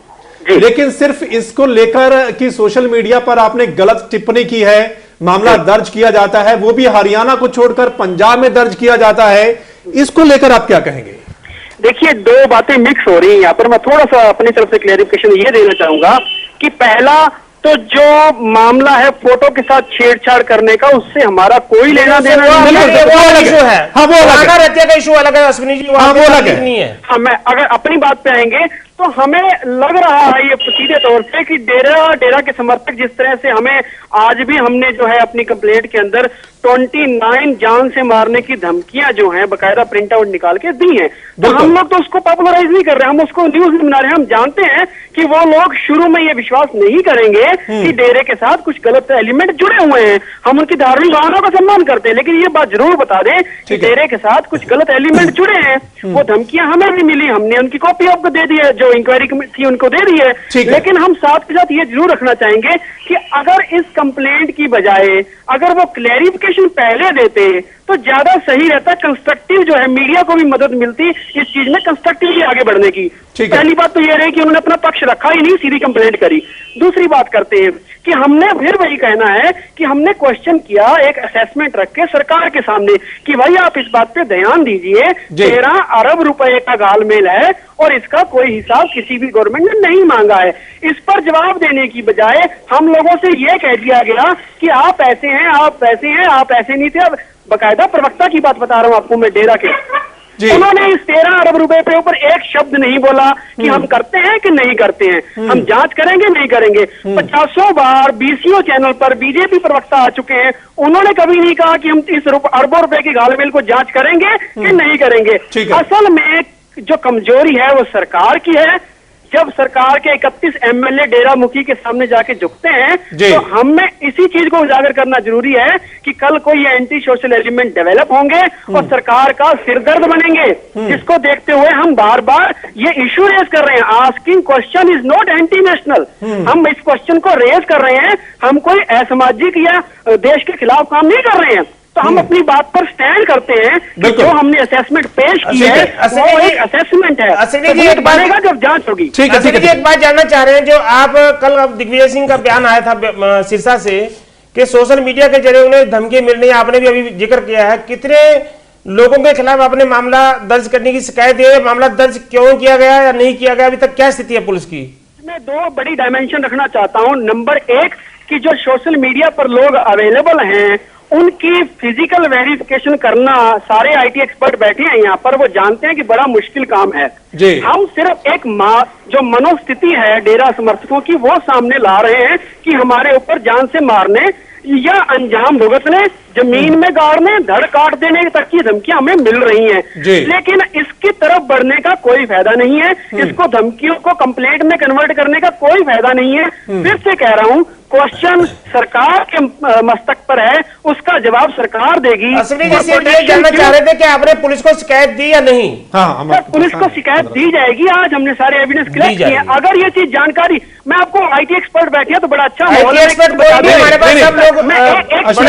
लेकिन सिर्फ इसको लेकर कि सोशल मीडिया पर आपने गलत टिप्पणी की है, मामला दर्ज किया जाता है, वो भी हरियाणा को छोड़कर पंजाब में दर्ज किया जाता है, इसको लेकर आप क्या कहेंगे? देखिए, दो बातें मिक्स हो रही हैं यहाँ पर। मैं थोड़ा सा अपनी तरफ से क्लेरिफिकेशन ये देना चाहूंगा कि पहला तो जो मामला है फोटो के साथ छेड़छाड़ करने का, उससे हमारा कोई लेना देना नहीं है। वो अलग इशू है। हाँ, वो अलग है। हत्या का इशू अलग है अश्विनी जी, हाँ, वो अलग नहीं है। हाँ, मैं अगर अपनी बात पे आएंगे तो हमें लग रहा है ये सीधे तौर पे कि डेरा के समर्थक जिस तरह से हमें आज भी हमने जो है अपनी कंप्लेंट के अंदर 29 जान से मारने की धमकियां जो हैं बकायदा प्रिंट आउट निकाल के दी हैं, तो हम लोग तो उसको पॉपुलराइज नहीं कर रहे, हम उसको न्यूज नहीं बना रहे। हम जानते हैं कि वो लोग शुरू में ये विश्वास नहीं करेंगे कि डेरे के साथ कुछ गलत एलिमेंट जुड़े हुए हैं। हम उनकी धार्मिक भावनाओं का सम्मान करते हैं, लेकिन ये बात जरूर बता दें कि डेरे के साथ कुछ गलत एलिमेंट जुड़े हैं। वो धमकियां हमें भी मिली, हमने उनकी कॉपी आपको दे दी है, जो इंक्वायरी थी उनको दे दी है, लेकिन हम साथ के साथ ये जरूर रखना चाहेंगे कि अगर इस कंप्लेंट की बजाय अगर वो क्लैरिफिकेशन पहले देते तो ज्यादा सही रहता। कंस्ट्रक्टिव जो है, मीडिया को भी मदद मिलती इस चीज में कंस्ट्रक्टिवली आगे बढ़ने की। पहली बात तो ये रही कि उन्होंने अपना पक्ष रखा ही नहीं, सीधी कंप्लेंट करी। दूसरी बात करते हैं कि हमने फिर वही कहना है कि हमने क्वेश्चन किया एक असेसमेंट रख के सरकार के सामने कि भाई आप इस बात पे ध्यान दीजिए, 13 अरब रुपए का गालमेल है और इसका कोई हिसाब किसी भी गवर्नमेंट ने नहीं मांगा है। इस पर जवाब देने की बजाय हम लोगों से ये कह दिया गया कि आप ऐसे हैं, आप वैसे हैं, आप ऐसे नहीं थे। अब बकायदा प्रवक्ता की बात बता रहा हूं आपको मैं, डेरा के, उन्होंने इस 13 अरब रुपए पे ऊपर एक शब्द नहीं बोला कि हम करते हैं कि नहीं करते हैं, हम जांच करेंगे नहीं करेंगे। 50 बार बीसीओ चैनल पर बीजेपी प्रवक्ता आ चुके हैं, उन्होंने कभी नहीं कहा कि हम इस अरबों रुपए के गालमेल को जांच करेंगे कि नहीं करेंगे। असल में जो कमजोरी है वो सरकार की है। जब सरकार के 31 एमएलए डेरा मुखी के सामने जाके झुकते हैं तो हमें इसी चीज को उजागर करना जरूरी है कि कल को ये एंटी सोशल एलिमेंट डेवलप होंगे और सरकार का सिरदर्द बनेंगे, जिसको देखते हुए हम बार बार ये इशू रेज कर रहे हैं। Asking question is not anti national. हम इस क्वेश्चन को रेज कर रहे हैं, हम कोई असामाजिक या देश के खिलाफ काम नहीं कर रहे हैं। तो हम अपनी बात पर स्टैंड करते हैं कि जो हमने असेसमेंट पेश की है वो एक असेसमेंट है, तो बनेगा जब जांच होगी। ठीक है, एक बात जानना चाह रहे हैं, जो आप कल दिग्विजय सिंह का बयान आया था सिरसा से कि सोशल मीडिया के जरिए उन्हें धमकी मिल रही है, आपने भी अभी जिक्र किया है, कितने लोगों के खिलाफ आपने मामला दर्ज करने की शिकायत दी है, मामला दर्ज क्यों किया गया या नहीं किया गया, अभी तक क्या स्थिति है पुलिस की? मैं दो बड़ी डायमेंशन रखना चाहता हूं। नंबर एक कि जो सोशल मीडिया पर लोग अवेलेबल हैं उनकी फिजिकल वेरिफिकेशन करना, सारे आईटी एक्सपर्ट बैठे हैं यहाँ पर, वो जानते हैं कि बड़ा मुश्किल काम है। हम सिर्फ एक जो मनोस्थिति है डेरा समर्थकों की वो सामने ला रहे हैं कि हमारे ऊपर जान से मारने या अंजाम भुगतने, जमीन में गाड़ने, धड़ काट देने तक की धमकियां हमें मिल रही हैं, लेकिन इसकी तरफ बढ़ने का कोई फायदा नहीं है। इसको धमकियों को कंप्लेंट में कन्वर्ट करने का कोई फायदा नहीं है। फिर से कह रहा हूं, क्वेश्चन सरकार के मस्तक पर है, उसका जवाब सरकार देगी। जानना चाह रहे थे कि आपने पुलिस को शिकायत दी या नहीं? हाँ, पुलिस को शिकायत दी जाएगी। आज हमने सारे एविडेंस कलेक्ट किए हैं। अगर ये चीज जानकारी, मैं आपको आईटी एक्सपर्ट बैठे तो बड़ा अच्छा माहौल है।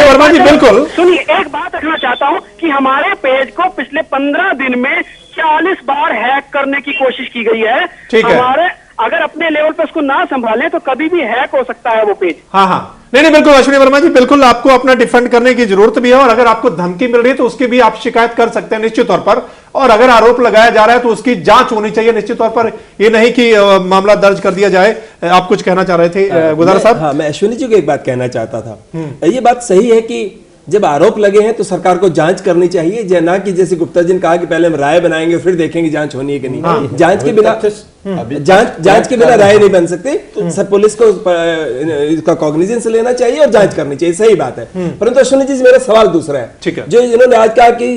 वर्मा जी बिल्कुल सुनिए, एक बात रखना चाहता हूँ कि हमारे पेज को पिछले 15 दिन में 40 बार हैक करने की कोशिश की गई है। हमारे अगर अपने लेवल पे उसको ना संभालें तो कभी भी हैक हो सकता है वो पेज। हाँ, नहीं बिल्कुल अश्विनी वर्मा जी, बिल्कुल आपको अपना डिफेंड करने की जरूरत भी है और अगर आपको धमकी मिल रही है तो उसकी भी आप शिकायत कर सकते हैं निश्चित तौर पर, और अगर आरोप लगाया जा रहा है तो उसकी जांच होनी चाहिए निश्चित तौर पर, ये नहीं कि मामला दर्ज कर दिया जाए। आप कुछ कहना चाह रहे थे गुदारा साहब? हाँ, मैं अश्विनी जी को एक बात कहना चाहता था। ये बात सही है कि जब आरोप लगे हैं तो सरकार को जांच करनी चाहिए, ना कि जैसे गुप्ता जी ने कहा कि पहले हम राय बनाएंगे फिर देखेंगे जांच होनी है कि नहीं। जांच के बिना जांच के बिना राय नहीं बन सकती। तो सब पुलिस को इसका कॉग्निजेंस लेना चाहिए और जांच करनी चाहिए, सही बात है। परंतु अश्विनी जी मेरा सवाल दूसरा है, ठीक है, जो इन्होंने आज कहा कि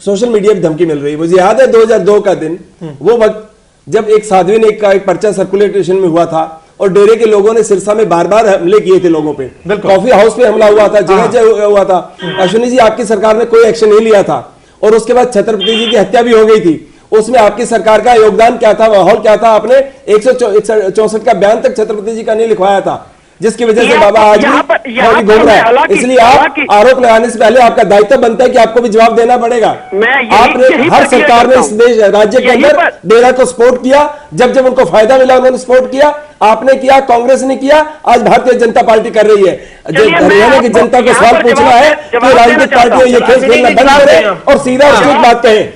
सोशल मीडिया की धमकी मिल रही है। मुझे याद है 2002 का दिन, वो वक्त जब एक साध्वी ने एक पर्चा सर्कुलेशन में हुआ था और डेरे के लोगों ने सिरसा में बार बार हमले किए थे लोगों पे, कॉफी हाउस पे हमला हुआ था, जगह जगह हुआ था। अश्विनी जी आपकी सरकार ने कोई एक्शन नहीं लिया था और उसके बाद छत्रपति जी की हत्या भी हो गई थी। उसमें आपकी सरकार का योगदान क्या था, माहौल क्या था? आपने 164 का बयान तक छत्रपति जी का नहीं लिखवाया था, जिसकी वजह से बाबा आज भी घूम रहा है। इसलिए आप आरोप लगाने से पहले आपका दायित्व बनता है कि आपको भी जवाब देना पड़ेगा। आपने हर सरकार ने इस देश राज्य के अंदर डेरा को सपोर्ट किया, जब जब उनको फायदा मिला उन्होंने सपोर्ट किया। आपने किया, कांग्रेस ने किया, आज भारतीय जनता पार्टी कर रही है। हरियाणा की जनता को सवाल पूछना है कि राजनीतिक पार्टियां ये खेल खेलना बंद करें और सीधा उसकी बात कहें।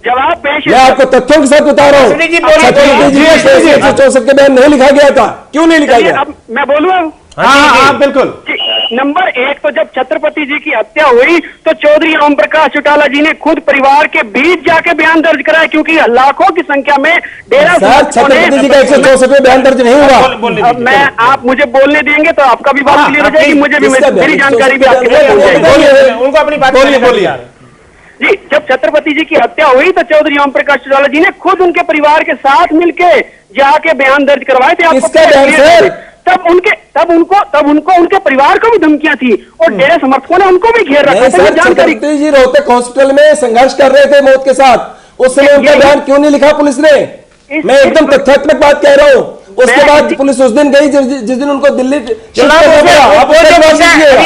जवाब पेश, मैं आपको तथ्यों के साथ बता रहा हूँ, छत्रपति जी के 164 के बयान नहीं लिखा गया था, क्यों नहीं लिखा गया? मैं बोलूँ? हाँ बिल्कुल। नंबर एक, तो जब छत्रपति जी की हत्या हुई तो चौधरी ओम प्रकाश चौटाला जी ने खुद परिवार के बीच जाके बयान दर्ज कराया, क्योंकि लाखों की संख्या में डेरा छत्रपति जी का 164 बयान दर्ज नहीं हुआ। अब मैं, आप मुझे बोलने देंगे तो आपका भी बात क्लियर हो जाएगी, मुझे भी मेरी जानकारी भी आपकी। उनको अपनी बात बोलिए जी। जब छत्रपति जी की हत्या हुई तो चौधरी ओम प्रकाश चौटाला जी ने खुद उनके परिवार के साथ मिलके जाके बयान दर्ज करवाए थे। तब उनको उनके परिवार को भी धमकियां थी और डेरा समर्थकों ने उनको भी घेर रखा था। जानकारी जी रोहतक हॉस्पिटल में संघर्ष कर रहे थे मौत के साथ, उस समय उनका बयान क्यों नहीं लिखा पुलिस ने? मैं एकदम तथ्यात्मक बात कह रहा हूँ। उसके बाद पुलिस उस दिन गई जिस दिन उनको दिल्ली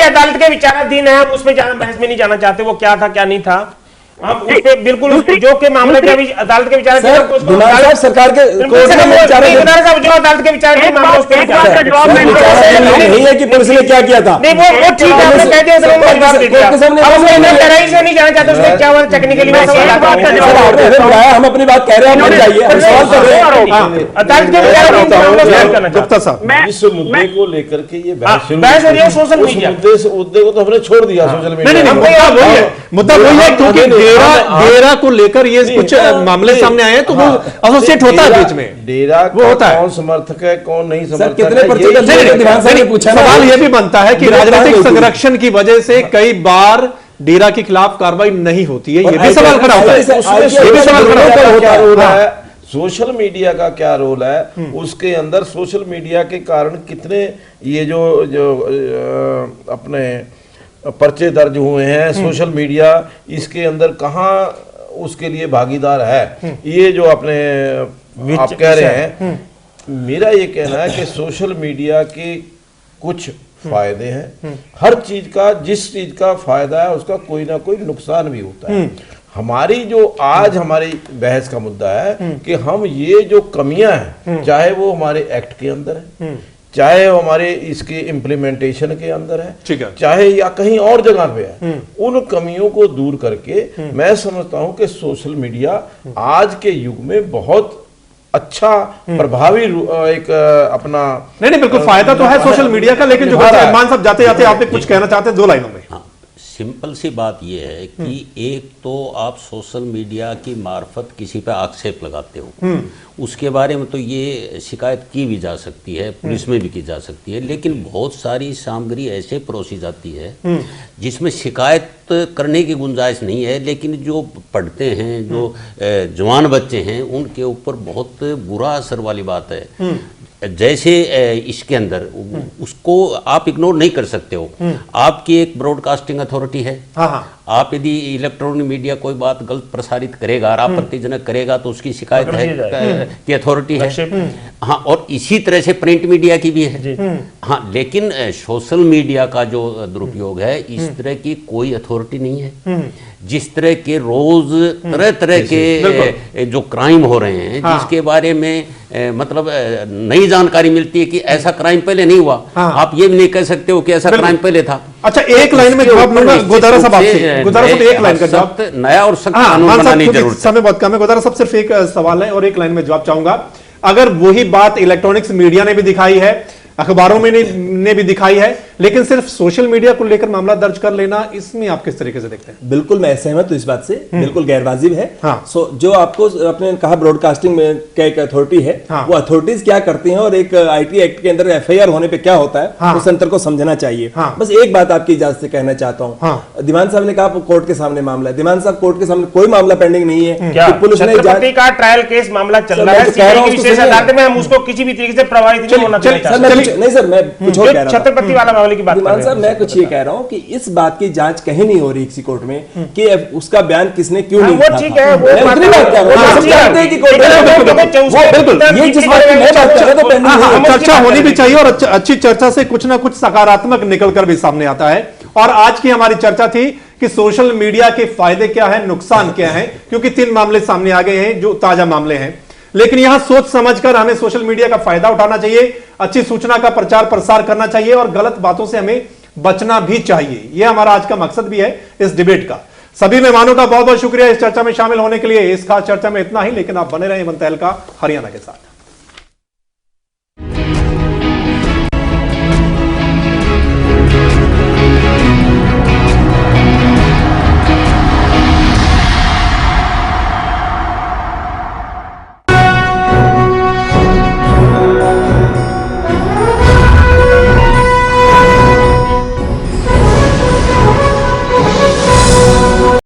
अदालत के विचाराधीन है, उसमें बहस में नहीं जाना चाहते वो क्या था क्या नहीं था। हम उस पे बिल्कुल जो के मामले पे अभी अदालत के विचार सरकार के जो अदालत के विचार नहीं है कि पुलिस ने क्या किया था। नहीं वो ठीक है, आपने कह दिया नहीं जाना चाहते उसमें क्या टेक्निकली हम अपनी बात कह रहे हैं, सवाल कर रहे हैं अदालत के विचार। गुप्ता साहब, इस मुद्दे को लेकर के ये बहस हो रही है सोशल मीडिया, मुद्दे को तो हमने छोड़ दिया सोशल मीडिया। मुद्दा वही है क्योंकि डेरा को लेकर ये कुछ मामले सामने आए हैं तो वो एसोसिएट होता है बीच में, डेरा वो होता है, कौन समर्थक है कौन नहीं समर्थक है। सवाल ये भी बनता है कि राजनीतिक संरक्षण की वजह से कई बार डेरा के खिलाफ कार्रवाई नहीं होती है, ये भी सवाल खड़ा होता है। सोशल मीडिया का क्या रोल है उसके अंदर? सोशल मीडिया के कारण कितने ये जो अपने पर्चे दर्ज हुए हैं, सोशल मीडिया इसके अंदर कहाँ उसके लिए भागीदार है? ये जो अपने आप कह रहे हैं, मेरा ये कहना है कि सोशल मीडिया के कुछ फायदे हैं। हर चीज का, जिस चीज का फायदा है उसका कोई ना कोई नुकसान भी होता है। हमारी जो आज हमारी बहस का मुद्दा है कि हम ये जो कमियां हैं, चाहे वो हमारे एक्ट के अंदर है, चाहे हमारे इसके इम्प्लीमेंटेशन के अंदर है, चाहे या कहीं और जगह पे है, उन कमियों को दूर करके मैं समझता हूं कि सोशल मीडिया आज के युग में बहुत अच्छा प्रभावी एक अपना नहीं बिल्कुल फायदा तो है सोशल मीडिया का। लेकिन जो मान साहब जाते जाते आप कुछ कहना चाहते हैं 2 लाइनों में? सिंपल सी बात यह है कि एक तो आप सोशल मीडिया की मार्फत किसी पे आक्षेप लगाते हो, उसके बारे में तो ये शिकायत की भी जा सकती है, पुलिस में भी की जा सकती है, लेकिन बहुत सारी सामग्री ऐसे परोसी जाती है जिसमें शिकायत करने की गुंजाइश नहीं है, लेकिन जो पढ़ते हैं, जो जवान बच्चे हैं, उनके ऊपर बहुत बुरा असर वाली बात है। जैसे इसके अंदर उसको आप इग्नोर नहीं कर सकते हो। आपकी एक ब्रॉडकास्टिंग अथॉरिटी है, आप यदि इलेक्ट्रॉनिक मीडिया कोई बात गलत प्रसारित करेगा और आपत्तिजनक करेगा तो उसकी शिकायत है की अथॉरिटी है। हाँ, और इसी तरह से प्रिंट मीडिया की भी है। हाँ, लेकिन सोशल मीडिया का जो दुरुपयोग है, इस तरह की कोई अथॉरिटी नहीं है। जिस तरह के रोज तरह तरह के जो क्राइम हो रहे हैं, जिसके बारे में मतलब नई जानकारी मिलती है कि ऐसा क्राइम पहले नहीं हुआ, आप ये भी नहीं कह सकते हो कि ऐसा क्राइम पहले था। अच्छा, एक लाइन में जवाब लूंगा गोदारा साहब आपसे। गोदारा साहब एक लाइन का जवाब, नया और सख्त कानून बनाने की जरूरत है। समय बहुत कम है गोदारा साहब, सिर्फ एक सवाल है और एक लाइन में जवाब चाहूंगा। अगर वही बात इलेक्ट्रॉनिक्स मीडिया ने भी दिखाई है, अखबारों में ने भी दिखाई है, लेकिन सिर्फ सोशल मीडिया को लेकर मामला दर्ज कर लेना, इसमें आप किस तरीके से देखते हैं? बिल्कुल मैं सहमत हूं इस बात से, बिल्कुल गैरवाजिब है। हाँ। जो आपको आपने कहा ब्रॉडकास्टिंग में क्या एक अथॉरिटी है, हाँ। वो अथॉरिटीज क्या करती हैं और एक आईटी एक्ट के अंदर एफआईआर होने पे क्या होता है, हाँ। उस अंतर को समझना चाहिए। हाँ। बस एक बात आपकी इजाजत से कहना चाहता हूँ। हाँ। दीवान साहब ने कहा कोर्ट के सामने मामला है, दीवान साहब कोर्ट के सामने कोई मामला पेंडिंग नहीं है। क्या कि पुलिस ने छत्रपति का ट्रायल केस मामला चल रहा है सीबीआई की विशेष अदालत में, हम उसको किसी भी तरीके से प्रभावित नहीं होना चाहिए। नहीं सर, मैं कुछ और कह रहा था। छत्रपति वाला मामले की बात विमान साहब, मैं कुछ ये कह रहा हूँ कि इस बात की जांच कहीं नहीं हो रही किसी कोर्ट में कि उसका बयान किसने क्यों नहीं वो ठीक है, वो उतनी बात कर रहा हूं। सब जानते हैं कि कोर्ट बिल्कुल ये जिस बात की मैं बात कर रहा हूं तो पेंडिंग है। चर्चा होनी भी चाहिए और अच्छी चर्चा से कुछ ना कुछ सकारात्मक निकलकर भी सामने आता है। और आज की हमारी चर्चा थी कि सोशल मीडिया के फायदे क्या है, नुकसान क्या है, क्योंकि 3 मामले सामने आ गए हैं जो ताजा मामले हैं। लेकिन यहां सोच समझकर हमें सोशल मीडिया का फायदा उठाना चाहिए, अच्छी सूचना का प्रचार प्रसार करना चाहिए और गलत बातों से हमें बचना भी चाहिए। यह हमारा आज का मकसद भी है इस डिबेट का। सभी मेहमानों का बहुत बहुत शुक्रिया इस चर्चा में शामिल होने के लिए। इस खास चर्चा में इतना ही, लेकिन आप बने रहे मन तहलका हरियाणा के साथ।